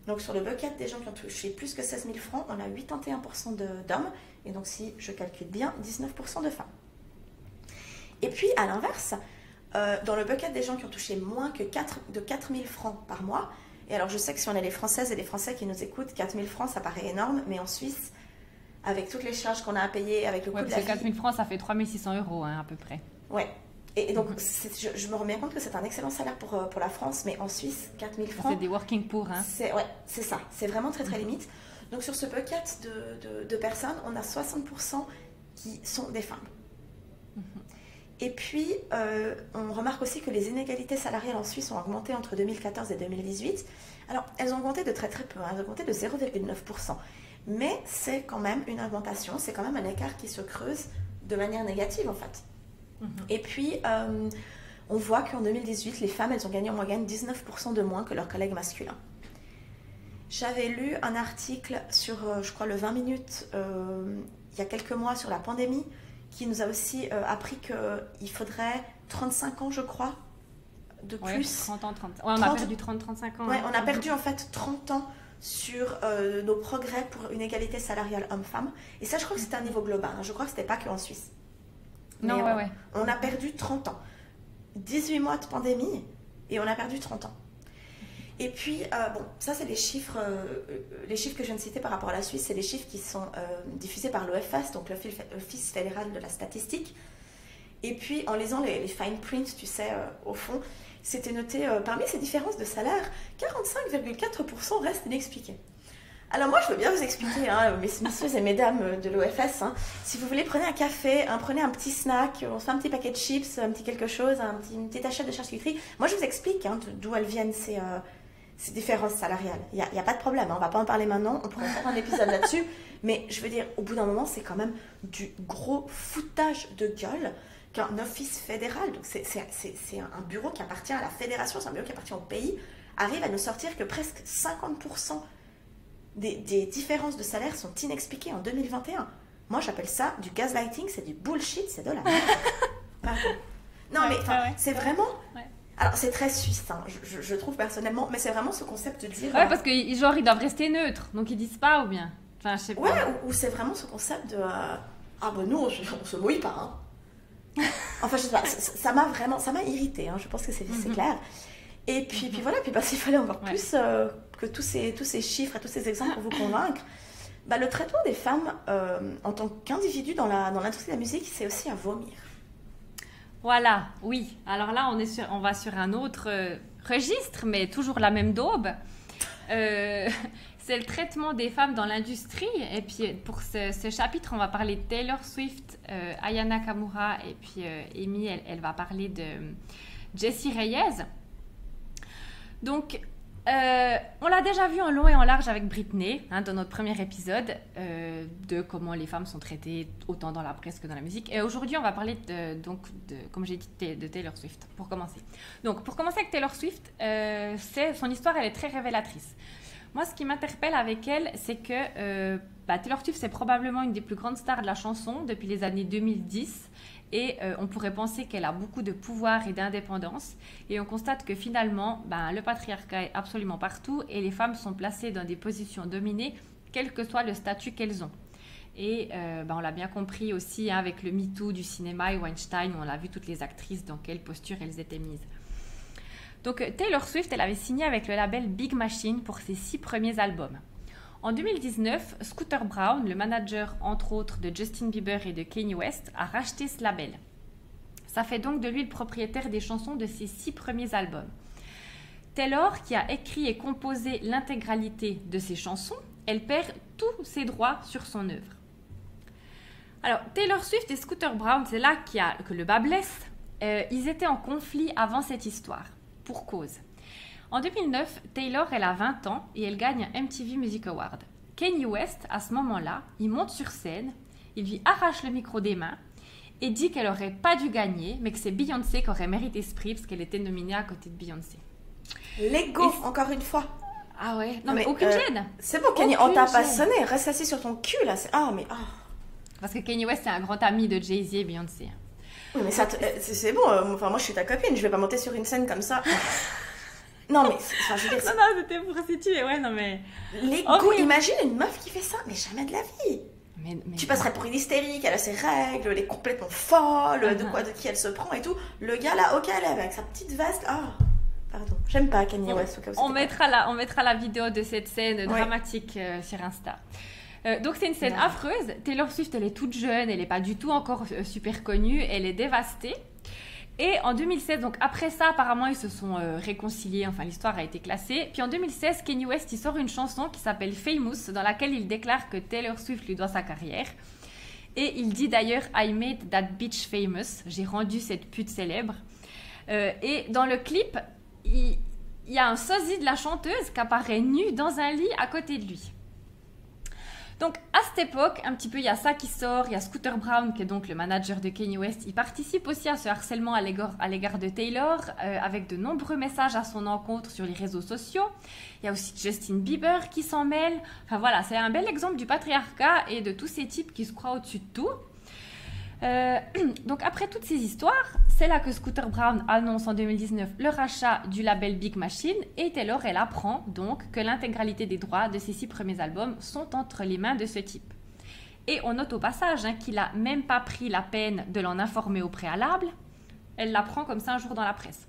Donc sur le bucket des gens qui ont touché plus que 16 000 francs, on a 81% d'hommes, et donc si je calcule bien, 19% de femmes. Et puis à l'inverse, dans le bucket des gens qui ont touché moins que 4 000 francs par mois, et alors je sais que si on a les Françaises et les Français qui nous écoutent, 4 000 francs ça paraît énorme, mais en Suisse, avec toutes les charges qu'on a à payer, avec le coût de la vie... 4 000 francs ça fait 3 600 € à peu près. Ouais. Et donc, je me rends bien compte que c'est un excellent salaire pour la France, mais en Suisse, 4 000 francs... C'est des working poor, hein. C'est ça. C'est vraiment très, très limite. Donc, sur ce bucket de personnes, on a 60% qui sont des femmes. Et puis, on remarque aussi que les inégalités salariales en Suisse ont augmenté entre 2014 et 2018. Alors, elles ont augmenté de très, très peu. Elles ont augmenté de 0,9%. Mais c'est quand même une augmentation. C'est quand même un écart qui se creuse de manière négative, en fait. Et puis, on voit qu'en 2018, les femmes, elles ont gagné en moyenne 19% de moins que leurs collègues masculins. J'avais lu un article sur, je crois, le 20 minutes, il y a quelques mois, sur la pandémie, qui nous a aussi appris qu'il faudrait 35 ans, je crois, de plus. 30 ans, 30 ans. Ouais, on a perdu 30-35 ans. Ouais, on a perdu en fait 30 ans sur nos progrès pour une égalité salariale homme-femme. Et ça, je crois que c'était un niveau global. Hein. Je crois que c'était pas qu'en Suisse. Non, mais on a perdu 30 ans. 18 mois de pandémie et on a perdu 30 ans. Et puis, bon, ça c'est les chiffres que je viens de citer par rapport à la Suisse, c'est les chiffres qui sont diffusés par l'OFS, donc l'Office fédéral de la statistique. Et puis, en lisant les fine print, tu sais, au fond, c'était noté, parmi ces différences de salaire, 45,4% restent inexpliqués. Alors moi, je veux bien vous expliquer, hein, messieurs et mesdames de l'OFS, hein, si vous voulez, prenez un café, hein, prenez un petit snack, on se fait un petit paquet de chips, un petit quelque chose, une petite achat de charcuterie. Moi, je vous explique hein, d'où elles viennent ces différences salariales. Il n'y a pas de problème, hein, on ne va pas en parler maintenant, on pourrait faire un épisode là-dessus. Mais je veux dire, au bout d'un moment, c'est quand même du gros foutage de gueule qu'un office fédéral, donc c'est un bureau qui appartient à la fédération, c'est un bureau qui appartient au pays, arrive à nous sortir que presque 50% des différences de salaire sont inexpliquées en 2021. Moi, j'appelle ça du gaslighting, c'est du bullshit, c'est de la merde. Pardon. Non, mais c'est vraiment... Ouais. Alors, c'est très suisse, hein, je trouve personnellement, mais c'est vraiment ce concept de dire... Ouais, parce que genre, ils doivent rester neutres, donc ils disent pas ou bien... Enfin, je sais pas. Ouais, ou c'est vraiment ce concept de... ah ben nous, on se mouille pas, hein. Enfin, je sais pas, ça m'a irrité, hein, je pense que c'est clair. Et puis voilà, puis s'il fallait encore plus que tous ces chiffres et tous ces exemples pour vous convaincre, le traitement des femmes en tant qu'individus dans l'industrie de la musique, c'est aussi à vomir. Voilà, oui. Alors là, on va sur un autre registre, mais toujours la même daube. C'est le traitement des femmes dans l'industrie. Et puis pour ce chapitre, on va parler de Taylor Swift, Aya Nakamura, et puis Amy, elle va parler de Jessie Reyez. Donc, on l'a déjà vu en long et en large avec Britney, hein, dans notre premier épisode, de comment les femmes sont traitées autant dans la presse que dans la musique. Et aujourd'hui, on va parler comme j'ai dit, de Taylor Swift, pour commencer. Donc, pour commencer avec Taylor Swift, son histoire, elle est très révélatrice. Moi, ce qui m'interpelle avec elle, c'est que Taylor Swift, c'est probablement une des plus grandes stars de la chanson depuis les années 2010. Et on pourrait penser qu'elle a beaucoup de pouvoir et d'indépendance. Et on constate que finalement, le patriarcat est absolument partout et les femmes sont placées dans des positions dominées, quel que soit le statut qu'elles ont. Et on l'a bien compris aussi hein, avec le MeToo du cinéma et Weinstein, où on a vu toutes les actrices dans quelle posture elles étaient mises. Donc Taylor Swift, elle avait signé avec le label Big Machine pour ses 6 premiers albums. En 2019, Scooter Braun, le manager entre autres de Justin Bieber et de Kanye West, a racheté ce label. Ça fait donc de lui le propriétaire des chansons de ses 6 premiers albums. Taylor, qui a écrit et composé l'intégralité de ses chansons, elle perd tous ses droits sur son œuvre. Alors, Taylor Swift et Scooter Braun, c'est là que le bas blesse. Ils étaient en conflit avant cette histoire, pour cause. En 2009, Taylor, elle a 20 ans et elle gagne un MTV Music Award. Kanye West, à ce moment-là, il monte sur scène, il lui arrache le micro des mains et dit qu'elle n'aurait pas dû gagner, mais que c'est Beyoncé qui aurait mérité ce prix parce qu'elle était nominée à côté de Beyoncé. L'ego, encore une fois. Ah ouais, non mais aucune gêne. C'est bon, Kanye, on t'a pas sonné, reste assis sur ton cul là. Parce que Kanye West, c'est un grand ami de Jay-Z et Beyoncé. Oui, mais c'est bon, enfin moi je suis ta copine, je vais pas monter sur une scène comme ça. Non mais, je veux dire... Non, c'était pour situer, ouais, non mais... L'ego, imagine une meuf qui fait ça, mais jamais de la vie. Mais tu passerais pour une hystérique, elle a ses règles, elle est complètement folle, de qui elle se prend et tout. Le gars là, ok, elle est avec sa petite veste, pardon, j'aime pas Kanye West au cas où on mettra la vidéo de cette scène dramatique sur Insta. Donc c'est une scène affreuse. Taylor Swift, elle est toute jeune, elle n'est pas du tout encore super connue, elle est dévastée. Et en 2016, donc après ça, apparemment, ils se sont réconciliés, enfin l'histoire a été classée. Puis en 2016, Kanye West, il sort une chanson qui s'appelle Famous, dans laquelle il déclare que Taylor Swift lui doit sa carrière. Et il dit d'ailleurs « I made that bitch famous », j'ai rendu cette pute célèbre. Et dans le clip, il y a un sosie de la chanteuse qui apparaît nue dans un lit à côté de lui. Donc, à cette époque, un petit peu, il y a ça qui sort, il y a Scooter Braun, qui est donc le manager de Kanye West, il participe aussi à ce harcèlement à l'égard de Taylor, avec de nombreux messages à son encontre sur les réseaux sociaux. Il y a aussi Justin Bieber qui s'en mêle. Enfin voilà, c'est un bel exemple du patriarcat et de tous ces types qui se croient au-dessus de tout. Donc après toutes ces histoires, c'est là que Scooter Braun annonce en 2019 le rachat du label Big Machine et Taylor, elle apprend donc que l'intégralité des droits de ses 6 premiers albums sont entre les mains de ce type. Et on note au passage qu'il n'a même pas pris la peine de l'en informer au préalable, elle l'apprend comme ça un jour dans la presse.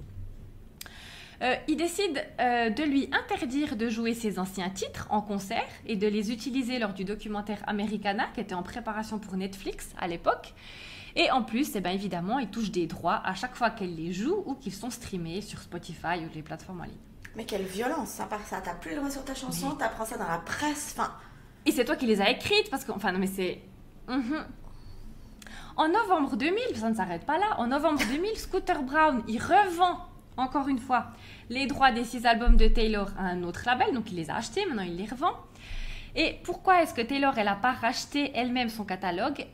Il décide de lui interdire de jouer ses anciens titres en concert et de les utiliser lors du documentaire Americana qui était en préparation pour Netflix à l'époque. Et en plus, évidemment, il touche des droits à chaque fois qu'elle les joue ou qu'ils sont streamés sur Spotify ou les plateformes en ligne. Mais quelle violence, ça part ça. T'as plus le droit sur ta chanson, t'apprends ça dans la presse, enfin... Et c'est toi qui les as écrites parce que... Enfin, non mais c'est... En novembre 2000, ça ne s'arrête pas là, en novembre 2000, Scooter Braun, il revend encore une fois, les droits des 6 albums de Taylor à un autre label, donc il les a achetés, maintenant il les revend. Et pourquoi est-ce que Taylor, elle n'a pas racheté elle-même son catalogue ?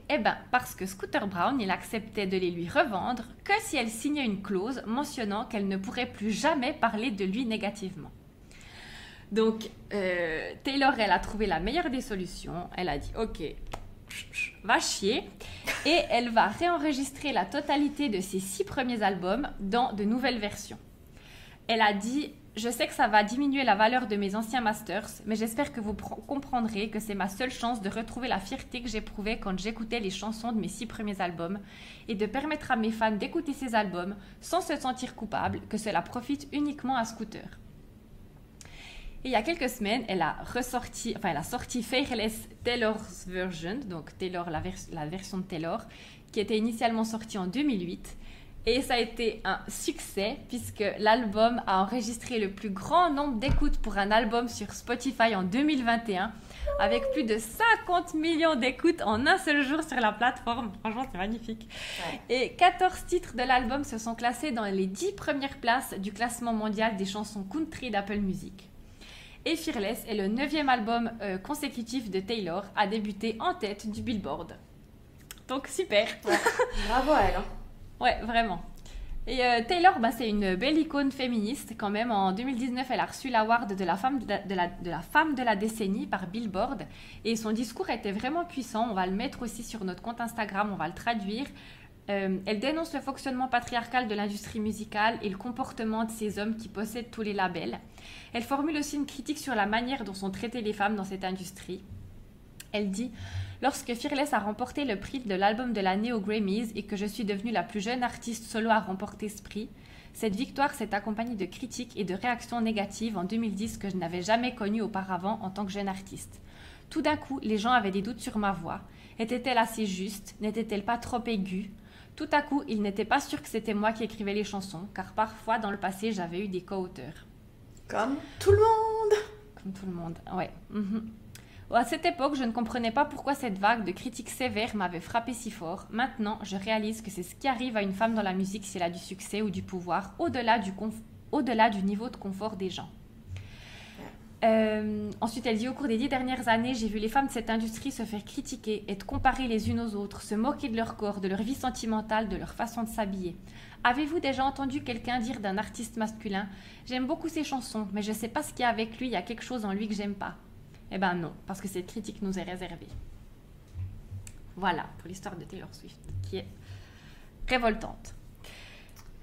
Parce que Scooter Braun, il acceptait de les lui revendre que si elle signait une clause mentionnant qu'elle ne pourrait plus jamais parler de lui négativement. Donc, Taylor, elle a trouvé la meilleure des solutions, elle a dit « Ok, va chier » et elle va réenregistrer la totalité de ses 6 premiers albums dans de nouvelles versions. Elle a dit « Je sais que ça va diminuer la valeur de mes anciens masters, mais j'espère que vous comprendrez que c'est ma seule chance de retrouver la fierté que j'éprouvais quand j'écoutais les chansons de mes 6 premiers albums et de permettre à mes fans d'écouter ces albums sans se sentir coupables, que cela profite uniquement à Scooter. » Et il y a quelques semaines, elle a sorti Fearless Taylor's Version, donc Taylor, la version de Taylor, qui était initialement sortie en 2008. Et ça a été un succès puisque l'album a enregistré le plus grand nombre d'écoutes pour un album sur Spotify en 2021, avec plus de 50 millions d'écoutes en un seul jour sur la plateforme. Franchement, c'est magnifique. Ouais. Et 14 titres de l'album se sont classés dans les 10 premières places du classement mondial des chansons country d'Apple Music. Et Fearless est le 9e album consécutif de Taylor à débuter en tête du Billboard. Donc super. Ouais. Bravo à elle. Hein. Ouais, vraiment. Et Taylor, c'est une belle icône féministe quand même. En 2019, elle a reçu l'award de la femme de la décennie par Billboard. Et son discours était vraiment puissant. On va le mettre aussi sur notre compte Instagram, on va le traduire. Elle dénonce le fonctionnement patriarcal de l'industrie musicale et le comportement de ces hommes qui possèdent tous les labels. Elle formule aussi une critique sur la manière dont sont traitées les femmes dans cette industrie. Elle dit « Lorsque Fearless a remporté le prix de l'album de l'année aux Grammys et que je suis devenue la plus jeune artiste solo à remporter ce prix, cette victoire s'est accompagnée de critiques et de réactions négatives en 2010 que je n'avais jamais connues auparavant en tant que jeune artiste. Tout d'un coup, les gens avaient des doutes sur ma voix. Était-elle assez juste? N'était-elle pas trop aiguë? Tout à coup, ils n'étaient pas sûrs que c'était moi qui écrivais les chansons, car parfois, dans le passé, j'avais eu des co-auteurs. » Comme tout le monde. Comme tout le monde, ouais. À cette époque, je ne comprenais pas pourquoi cette vague de critiques sévères m'avait frappé si fort. Maintenant, je réalise que c'est ce qui arrive à une femme dans la musique si elle a du succès ou du pouvoir, au-delà du niveau de confort des gens. Ensuite, elle dit, au cours des 10 dernières années, j'ai vu les femmes de cette industrie se faire critiquer, être comparées les unes aux autres, se moquer de leur corps, de leur vie sentimentale, de leur façon de s'habiller. Avez-vous déjà entendu quelqu'un dire d'un artiste masculin « J'aime beaucoup ses chansons, mais je ne sais pas ce qu'il y a avec lui, il y a quelque chose en lui que j'aime pas ». Eh ben non, parce que cette critique nous est réservée. Voilà, pour l'histoire de Taylor Swift, qui est révoltante.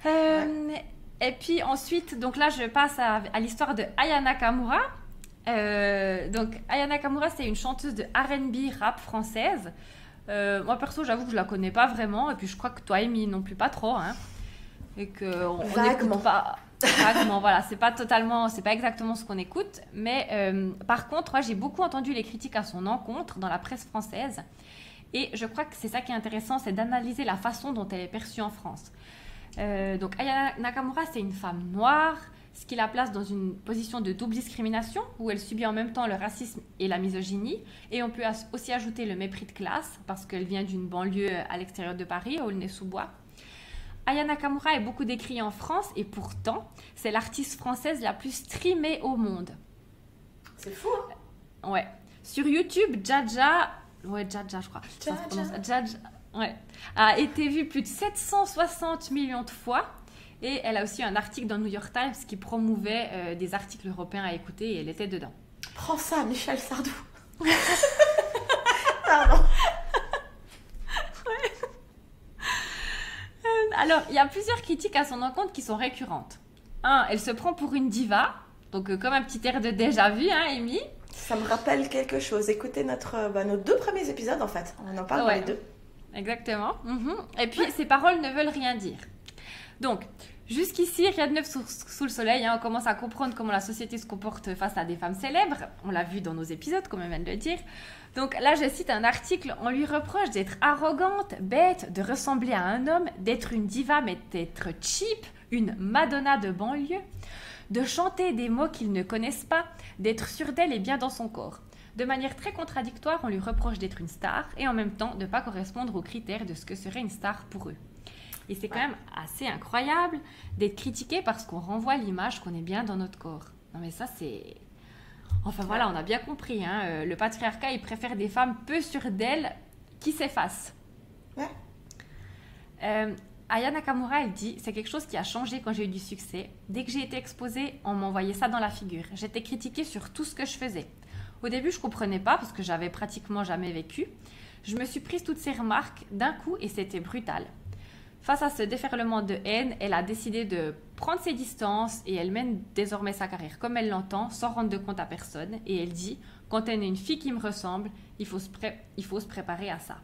Et puis ensuite, donc là, je passe à l'histoire de Aya Nakamura. Donc, Aya Nakamura, c'est une chanteuse de R&B rap française. Moi, perso, j'avoue que je la connais pas vraiment. Et puis, je crois que toi, Amy, non plus pas trop. Hein. Et qu'on n'écoute pas... Vaguement, voilà, c'est pas exactement ce qu'on écoute, mais par contre, moi, j'ai beaucoup entendu les critiques à son encontre dans la presse française, et je crois que c'est ça qui est intéressant, c'est d'analyser la façon dont elle est perçue en France. Donc, Aya Nakamura, c'est une femme noire, ce qui la place dans une position de double discrimination, où elle subit en même temps le racisme et la misogynie, et on peut aussi ajouter le mépris de classe, parce qu'elle vient d'une banlieue à l'extérieur de Paris, à Aulnay-sous-Bois. Aya Nakamura est beaucoup décriée en France et pourtant, c'est l'artiste française la plus streamée au monde. C'est fou, hein? Ouais. Sur YouTube, Jaja, je crois. Jaja, ouais, a été vue plus de 760 millions de fois. Et elle a aussi un article dans New York Times qui promouvait des articles européens à écouter et elle était dedans. Prends ça, Michel Sardou. Pardon. Alors, il y a plusieurs critiques à son encontre qui sont récurrentes. 1, elle se prend pour une diva, donc comme un petit air de déjà vu, hein, Amy. Ça me rappelle quelque chose. Écoutez nos 2 premiers épisodes, en fait. On en parle dans les 2. Exactement. Et puis, ses paroles ne veulent rien dire. Donc, jusqu'ici, rien de neuf sous le soleil. Hein. On commence à comprendre comment la société se comporte face à des femmes célèbres. On l'a vu dans nos épisodes, comme on vient de le dire. Donc là, je cite un article. On lui reproche d'être arrogante, bête, de ressembler à un homme, d'être une diva, mais d'être cheap, une Madonna de banlieue, de chanter des mots qu'ils ne connaissent pas, d'être sûre d'elle et bien dans son corps. De manière très contradictoire, on lui reproche d'être une star et en même temps de ne pas correspondre aux critères de ce que serait une star pour eux. Et c'est quand même assez incroyable d'être critiqué parce qu'on renvoie l'image qu'on est bien dans notre corps. Non mais ça c'est... Enfin voilà, on a bien compris. Hein, le patriarcat, il préfère des femmes peu sûres d'elles qui s'effacent. Ouais. Aya Nakamura, elle dit « C'est quelque chose qui a changé quand j'ai eu du succès. Dès que j'ai été exposée, on m'envoyait ça dans la figure. J'étais critiquée sur tout ce que je faisais. Au début, je ne comprenais pas parce que j'avais pratiquement jamais vécu. Je me suis prise toutes ces remarques d'un coup et c'était brutal. Face à ce déferlement de haine, elle a décidé de prendre ses distances et elle mène désormais sa carrière comme elle l'entend, sans rendre de compte à personne. Et elle dit « Quand elle est une fille qui me ressemble, il faut se préparer à ça. »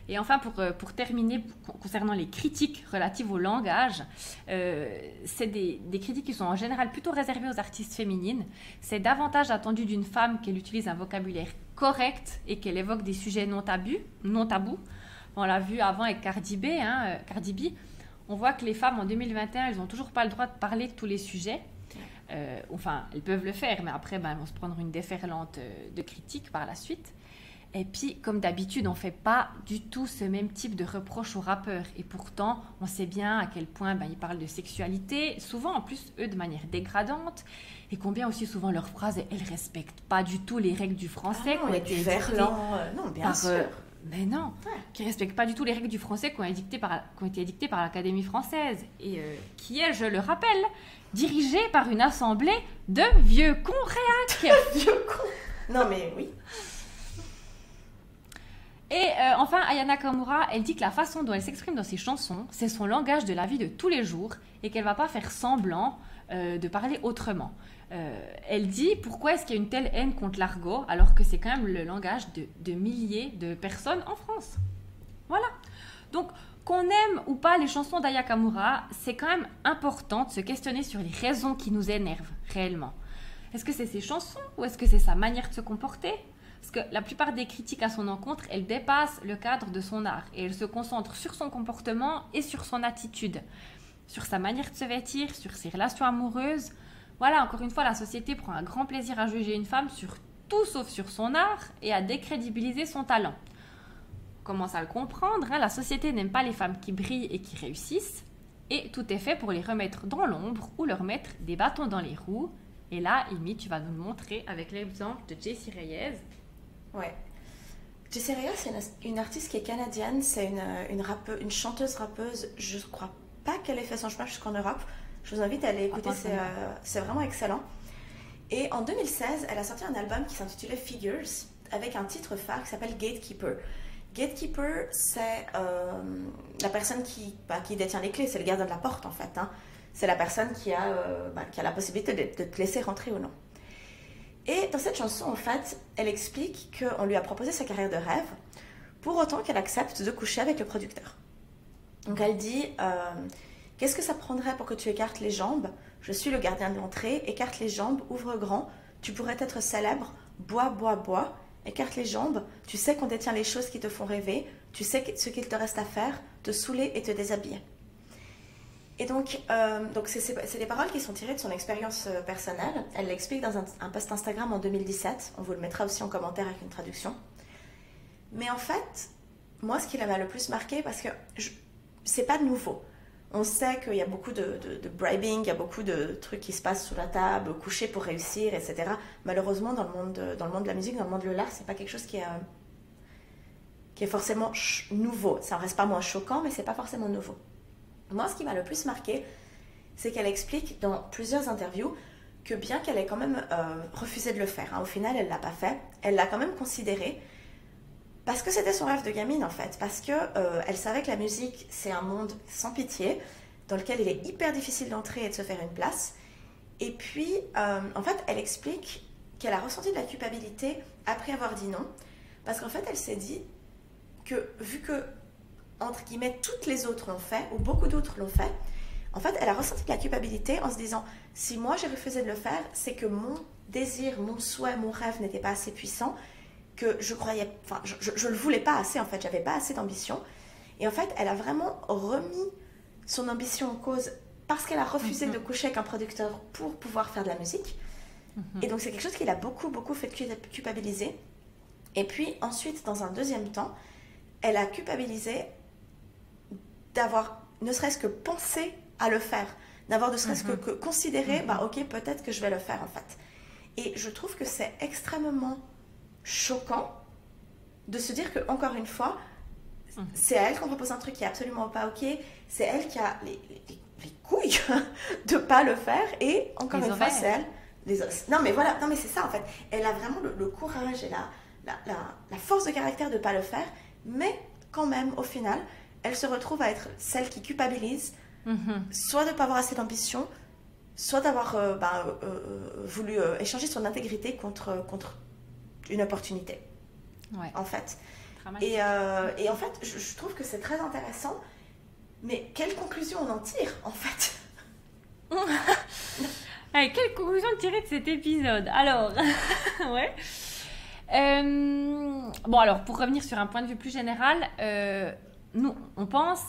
Et enfin, pour terminer, concernant les critiques relatives au langage, c'est des critiques qui sont en général plutôt réservées aux artistes féminines. C'est davantage attendu d'une femme qu'elle utilise un vocabulaire correct et qu'elle évoque des sujets non tabous. On l'a vu avant avec Cardi B. On voit que les femmes en 2021, elles n'ont toujours pas le droit de parler de tous les sujets. Enfin, elles peuvent le faire, mais après, elles vont se prendre une déferlante de critiques par la suite. Et puis, comme d'habitude, on ne fait pas du tout ce même type de reproche aux rappeurs. Et pourtant, on sait bien à quel point ils parlent de sexualité, souvent en plus, eux, de manière dégradante. Et combien aussi souvent leurs phrases, elles ne respectent pas du tout les règles du français. Ah non, du verlan, non, bien sûr. Mais non, qui ne respectent pas du tout les règles du français qui ont été édictées par l'Académie française. Et qui est, je le rappelle, dirigée par une assemblée de vieux cons réacs. Vieux cons. Non mais oui. Et enfin, Aya Nakamura, elle dit que la façon dont elle s'exprime dans ses chansons, c'est son langage de la vie de tous les jours et qu'elle ne va pas faire semblant de parler autrement. Elle dit pourquoi est-ce qu'il y a une telle haine contre l'argot alors que c'est quand même le langage de milliers de personnes en France. Voilà. Donc, qu'on aime ou pas les chansons d'Aya Nakamura, c'est quand même important de se questionner sur les raisons qui nous énervent réellement. Est-ce que c'est ses chansons ou est-ce que c'est sa manière de se comporter ? Parce que la plupart des critiques à son encontre, elles dépassent le cadre de son art et elles se concentrent sur son comportement et sur son attitude, sur sa manière de se vêtir, sur ses relations amoureuses. Voilà, encore une fois, la société prend un grand plaisir à juger une femme sur tout sauf sur son art et à décrédibiliser son talent. On commence à le comprendre, hein, la société n'aime pas les femmes qui brillent et qui réussissent, et tout est fait pour les remettre dans l'ombre ou leur mettre des bâtons dans les roues. Et là, Amy, tu vas nous le montrer avec l'exemple de Jessie Reyez. Ouais. Jessie Reyez, c'est une artiste qui est canadienne, c'est une chanteuse-rappeuse. Je ne crois pas qu'elle ait fait son chemin jusqu'en Europe. Je vous invite à aller écouter, c'est vraiment excellent. Et en 2016, elle a sorti un album qui s'intitulait Figures, avec un titre phare qui s'appelle Gatekeeper. Gatekeeper, c'est la personne qui détient les clés, c'est le gardien de la porte en fait. Hein. C'est la personne qui a la possibilité de te laisser rentrer ou non. Et dans cette chanson, en fait, elle explique qu'on lui a proposé sa carrière de rêve, pour autant qu'elle accepte de coucher avec le producteur. Donc elle dit, qu'est-ce que ça prendrait pour que tu écartes les jambes? Je suis le gardien de l'entrée, écarte les jambes, ouvre grand, tu pourrais être célèbre, bois, bois, bois, écarte les jambes, tu sais qu'on détient les choses qui te font rêver, tu sais ce qu'il te reste à faire, te saouler et te déshabiller. Et donc c'est des paroles qui sont tirées de son expérience personnelle. Elle l'explique dans un post Instagram en 2017. On vous le mettra aussi en commentaire avec une traduction. Mais en fait, moi, ce qui m'a le plus marqué, parce que c'est pas nouveau. On sait qu'il y a beaucoup de bribing, il y a beaucoup de trucs qui se passent sous la table, coucher pour réussir, etc. Malheureusement, dans le monde de la musique, dans le monde de l'art, c'est pas quelque chose qui est forcément nouveau. Ça reste pas moins choquant, mais c'est pas forcément nouveau. Moi, ce qui m'a le plus marqué, c'est qu'elle explique dans plusieurs interviews que bien qu'elle ait quand même refusé de le faire, hein, au final, elle ne l'a pas fait, elle l'a quand même considéré parce que c'était son rêve de gamine, en fait. Parce qu'elle savait que la musique, c'est un monde sans pitié, dans lequel il est hyper difficile d'entrer et de se faire une place. Et puis, en fait, elle explique qu'elle a ressenti de la culpabilité après avoir dit non. Parce qu'en fait, elle s'est dit que, vu que entre guillemets, toutes les autres l'ont fait, ou beaucoup d'autres l'ont fait, en fait, elle a ressenti de la culpabilité en se disant, si moi j'ai refusé de le faire, c'est que mon désir, mon souhait, mon rêve n'était pas assez puissant, que je croyais, enfin, je le voulais pas assez, en fait, j'avais pas assez d'ambition. Et en fait, elle a vraiment remis son ambition en cause parce qu'elle a refusé de coucher avec un producteur pour pouvoir faire de la musique. Et donc, c'est quelque chose qui l'a beaucoup, beaucoup fait culpabiliser. Et puis, ensuite, dans un deuxième temps, elle a culpabilisé d'avoir ne serait-ce que pensé à le faire, d'avoir ne serait-ce que considéré, ok, peut-être que je vais le faire en fait. Et je trouve que c'est extrêmement choquant de se dire que, encore une fois, c'est à elle qu'on propose un truc qui est absolument pas ok, c'est elle qui a les couilles de pas le faire, et encore une fois, c'est elle, les os. Non mais voilà, non mais c'est ça en fait, elle a vraiment le courage et la force de caractère de pas le faire, mais quand même, au final, elle se retrouve à être celle qui culpabilise, soit de ne pas avoir assez d'ambition, soit d'avoir voulu échanger son intégrité contre une opportunité, en fait. Et en fait, je trouve que c'est très intéressant, mais quelle conclusion on en tire, en fait? Allez, quelle conclusion tirer de cet épisode? Alors, ouais. Bon, alors, pour revenir sur un point de vue plus général, nous, on pense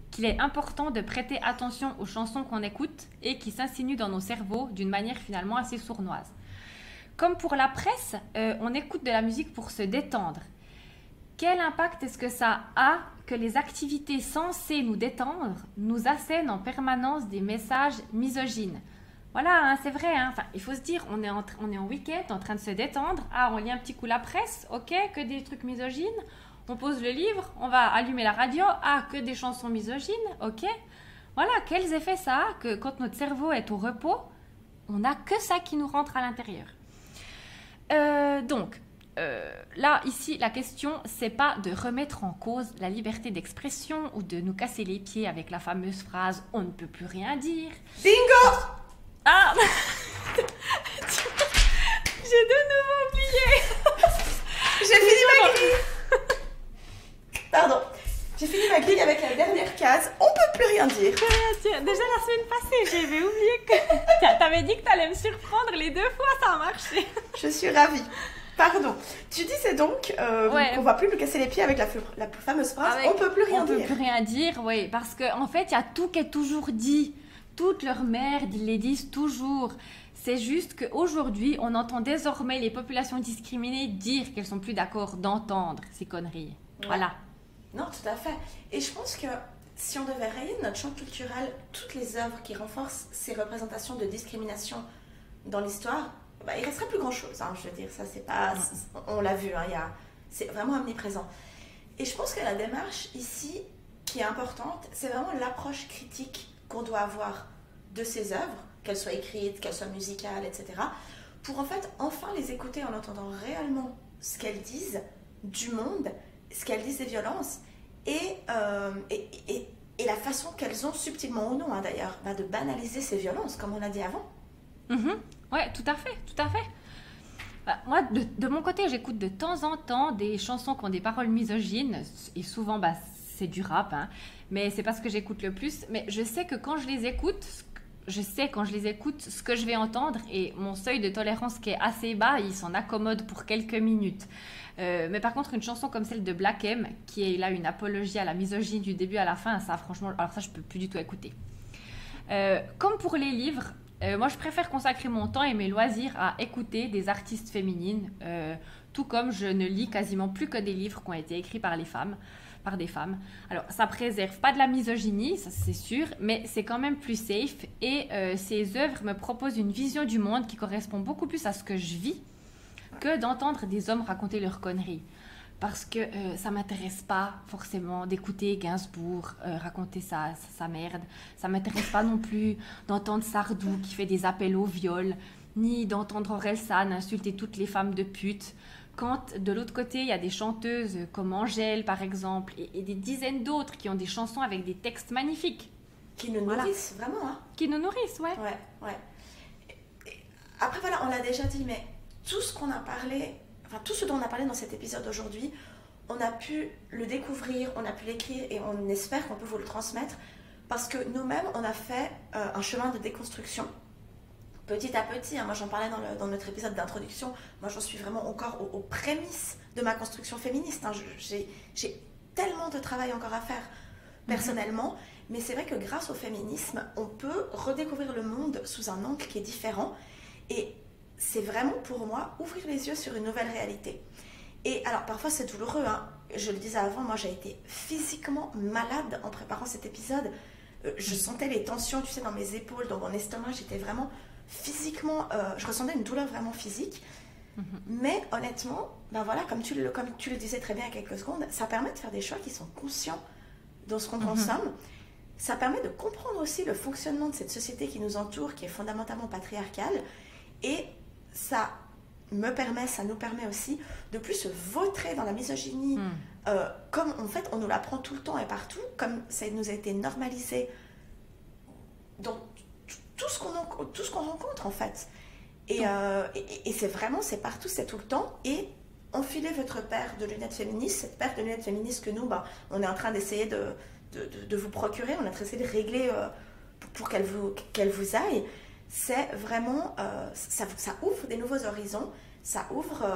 qu'il est important de prêter attention aux chansons qu'on écoute et qui s'insinuent dans nos cerveaux d'une manière finalement assez sournoise. Comme pour la presse, on écoute de la musique pour se détendre. Quel impact est-ce que ça a que les activités censées nous détendre nous assènent en permanence des messages misogynes? Voilà, hein, c'est vrai. Hein. Enfin, il faut se dire, on est en week-end, en train de se détendre. Ah, on lit un petit coup la presse, ok, que des trucs misogynes. On pose le livre, on va allumer la radio. Ah, que des chansons misogynes, ok. Voilà, quels effets ça a que quand notre cerveau est au repos, on n'a que ça qui nous rentre à l'intérieur. Donc, là, ici, la question, c'est pas de remettre en cause la liberté d'expression ou de nous casser les pieds avec la fameuse phrase « on ne peut plus rien dire ». Bingo! Ah j'ai de nouveau oublié. J'ai fini ma grille. Pardon. J'ai fini ma grille avec la dernière case. On peut plus rien dire. Déjà la semaine passée, j'avais oublié que... T'avais dit que t'allais me surprendre. Les 2 fois, ça a marché. Je suis ravie. Pardon. Tu disais donc qu'on va plus nous casser les pieds avec la fameuse phrase « on peut plus rien dire ». On peut plus rien dire, oui. Parce qu'en fait, il y a tout qui est toujours dit. Toute leur merde, ils les disent toujours. C'est juste qu'aujourd'hui, on entend désormais les populations discriminées dire qu'elles sont plus d'accord d'entendre ces conneries. Ouais. Voilà. Non, tout à fait. Et je pense que si on devait rayer de notre champ culturel toutes les œuvres qui renforcent ces représentations de discrimination dans l'histoire, bah, il resterait plus grand-chose. Hein, je veux dire, ça c'est pas... On l'a vu, hein, c'est vraiment omniprésent. Et je pense que la démarche ici, qui est importante, c'est vraiment l'approche critique qu'on doit avoir de ces œuvres, qu'elles soient écrites, qu'elles soient musicales, etc., pour en fait enfin les écouter en entendant réellement ce qu'elles disent du monde, ce qu'elles disent des violences, et la façon qu'elles ont, subtilement ou non hein, d'ailleurs, bah, de banaliser ces violences, comme on l'a dit avant. Ouais, tout à fait, tout à fait. Bah, moi, de mon côté, j'écoute de temps en temps des chansons qui ont des paroles misogynes, et souvent, bah, c'est du rap, hein, mais c'est pas ce que j'écoute le plus. Mais je sais que quand je les écoute, ce que je vais entendre, et mon seuil de tolérance qui est assez bas, il s'en accommode pour quelques minutes. Mais par contre, une chanson comme celle de Black M, qui est là une apologie à la misogynie du début à la fin, ça franchement, alors ça je peux plus du tout écouter. Comme pour les livres, moi je préfère consacrer mon temps et mes loisirs à écouter des artistes féminines, tout comme je ne lis quasiment plus que des livres qui ont été écrits par des femmes. Alors ça préserve pas de la misogynie, ça c'est sûr, mais c'est quand même plus safe, et ces œuvres me proposent une vision du monde qui correspond beaucoup plus à ce que je vis que d'entendre des hommes raconter leurs conneries. Parce que ça m'intéresse pas forcément d'écouter Gainsbourg raconter sa merde. Ça m'intéresse pas non plus d'entendre Sardou qui fait des appels au viol, ni d'entendre Orelsan insulter toutes les femmes de pute. Quand de l'autre côté, il y a des chanteuses comme Angèle par exemple, et des dizaines d'autres qui ont des chansons avec des textes magnifiques. Qui nous nourrissent, vraiment. Hein. Qui nous nourrissent, ouais. Ouais. Et après, voilà, on l'a déjà dit, mais tout ce qu'on a parlé, enfin tout ce dont on a parlé dans cet épisode aujourd'hui, on a pu le découvrir, on a pu l'écrire et on espère qu'on peut vous le transmettre parce que nous-mêmes, on a fait un chemin de déconstruction. Petit à petit, hein, moi j'en parlais dans notre épisode d'introduction, moi j'en suis vraiment encore aux prémices de ma construction féministe. Hein. J'ai tellement de travail encore à faire personnellement, mais c'est vrai que grâce au féminisme, on peut redécouvrir le monde sous un angle qui est différent et c'est vraiment pour moi ouvrir les yeux sur une nouvelle réalité. Et alors parfois c'est douloureux, hein. Je le disais avant, moi j'ai été physiquement malade en préparant cet épisode. Je sentais les tensions, tu sais, dans mes épaules, dans mon estomac, j'étais vraiment physiquement, je ressentais une douleur vraiment physique. Mais honnêtement, ben voilà, comme tu le disais très bien il y a quelques secondes, ça permet de faire des choix qui sont conscients dans ce qu'on consomme. Ça permet de comprendre aussi le fonctionnement de cette société qui nous entoure, qui est fondamentalement patriarcale. Et ça nous permet aussi de plus se vautrer dans la misogynie, comme en fait on nous l'apprend tout le temps et partout, comme ça nous a été normalisé dans tout ce qu'on rencontre en fait. Et c'est partout, c'est tout le temps. Et enfilez votre paire de lunettes féministes, cette paire de lunettes féministes que nous, on est en train d'essayer de vous procurer, on est en train d'essayer de régler pour qu'elle vous aille. C'est vraiment, ça ouvre des nouveaux horizons, ça ouvre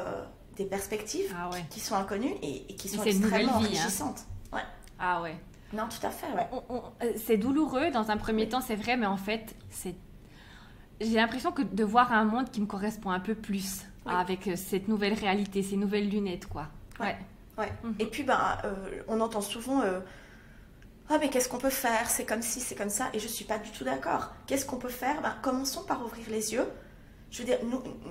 des perspectives qui sont inconnues et qui sont extrêmement enrichissantes. Hein. Ouais. Ah ouais. Non, tout à fait, ouais. C'est douloureux dans un premier temps, c'est vrai, mais en fait, j'ai l'impression que de voir un monde qui me correspond un peu plus avec cette nouvelle réalité, ces nouvelles lunettes, quoi. Ouais. Et puis, on entend souvent... Ah mais qu'est-ce qu'on peut faire? C'est comme ci, c'est comme ça. Et je ne suis pas du tout d'accord. Qu'est-ce qu'on peut faire? Commençons par ouvrir les yeux. Je veux dire,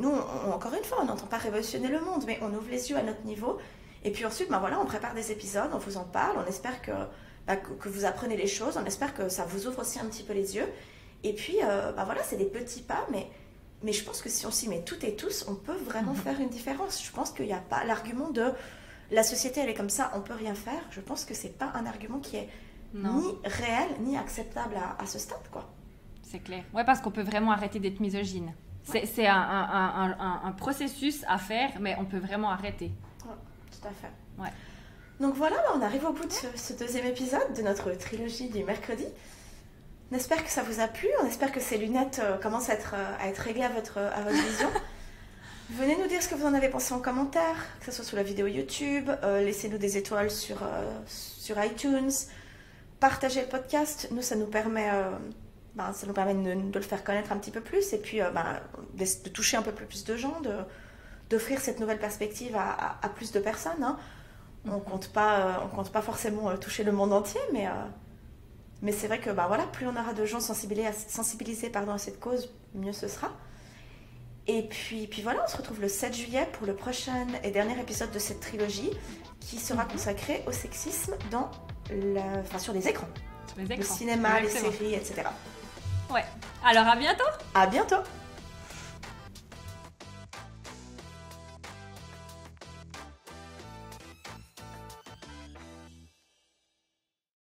nous encore une fois, on n'entend pas révolutionner le monde, mais on ouvre les yeux à notre niveau. Et puis ensuite, on prépare des épisodes, on vous en parle, on espère que vous apprenez les choses, on espère que ça vous ouvre aussi un petit peu les yeux. Et puis, c'est des petits pas, mais je pense que si on s'y met toutes et tous, on peut vraiment faire une différence. Je pense qu'il n'y a pas l'argument de la société, elle est comme ça, on ne peut rien faire. Je pense que ce n'est pas un argument qui est ni réel, ni acceptable à ce stade, quoi. C'est clair. Ouais, parce qu'on peut vraiment arrêter d'être misogyne. C'est un processus à faire, mais on peut vraiment arrêter. Ouais, tout à fait. Ouais. Donc voilà, on arrive au bout de ce deuxième épisode de notre trilogie du mercredi. On espère que ça vous a plu, on espère que ces lunettes commencent à être réglées à votre vision. Venez nous dire ce que vous en avez pensé en commentaire, que ce soit sous la vidéo YouTube, laissez-nous des étoiles sur iTunes, partagez le podcast, nous ça nous permet ça nous permet de le faire connaître un petit peu plus et puis de toucher un peu plus de gens, d'offrir cette nouvelle perspective à plus de personnes. Hein. On compte pas forcément toucher le monde entier, mais c'est vrai que plus on aura de gens sensibilisés à cette cause, mieux ce sera. Et puis voilà, on se retrouve le 7 juillet pour le prochain et dernier épisode de cette trilogie qui sera consacré au sexisme sur les écrans. Le cinéma, les séries, etc. Ouais. Alors à bientôt. À bientôt.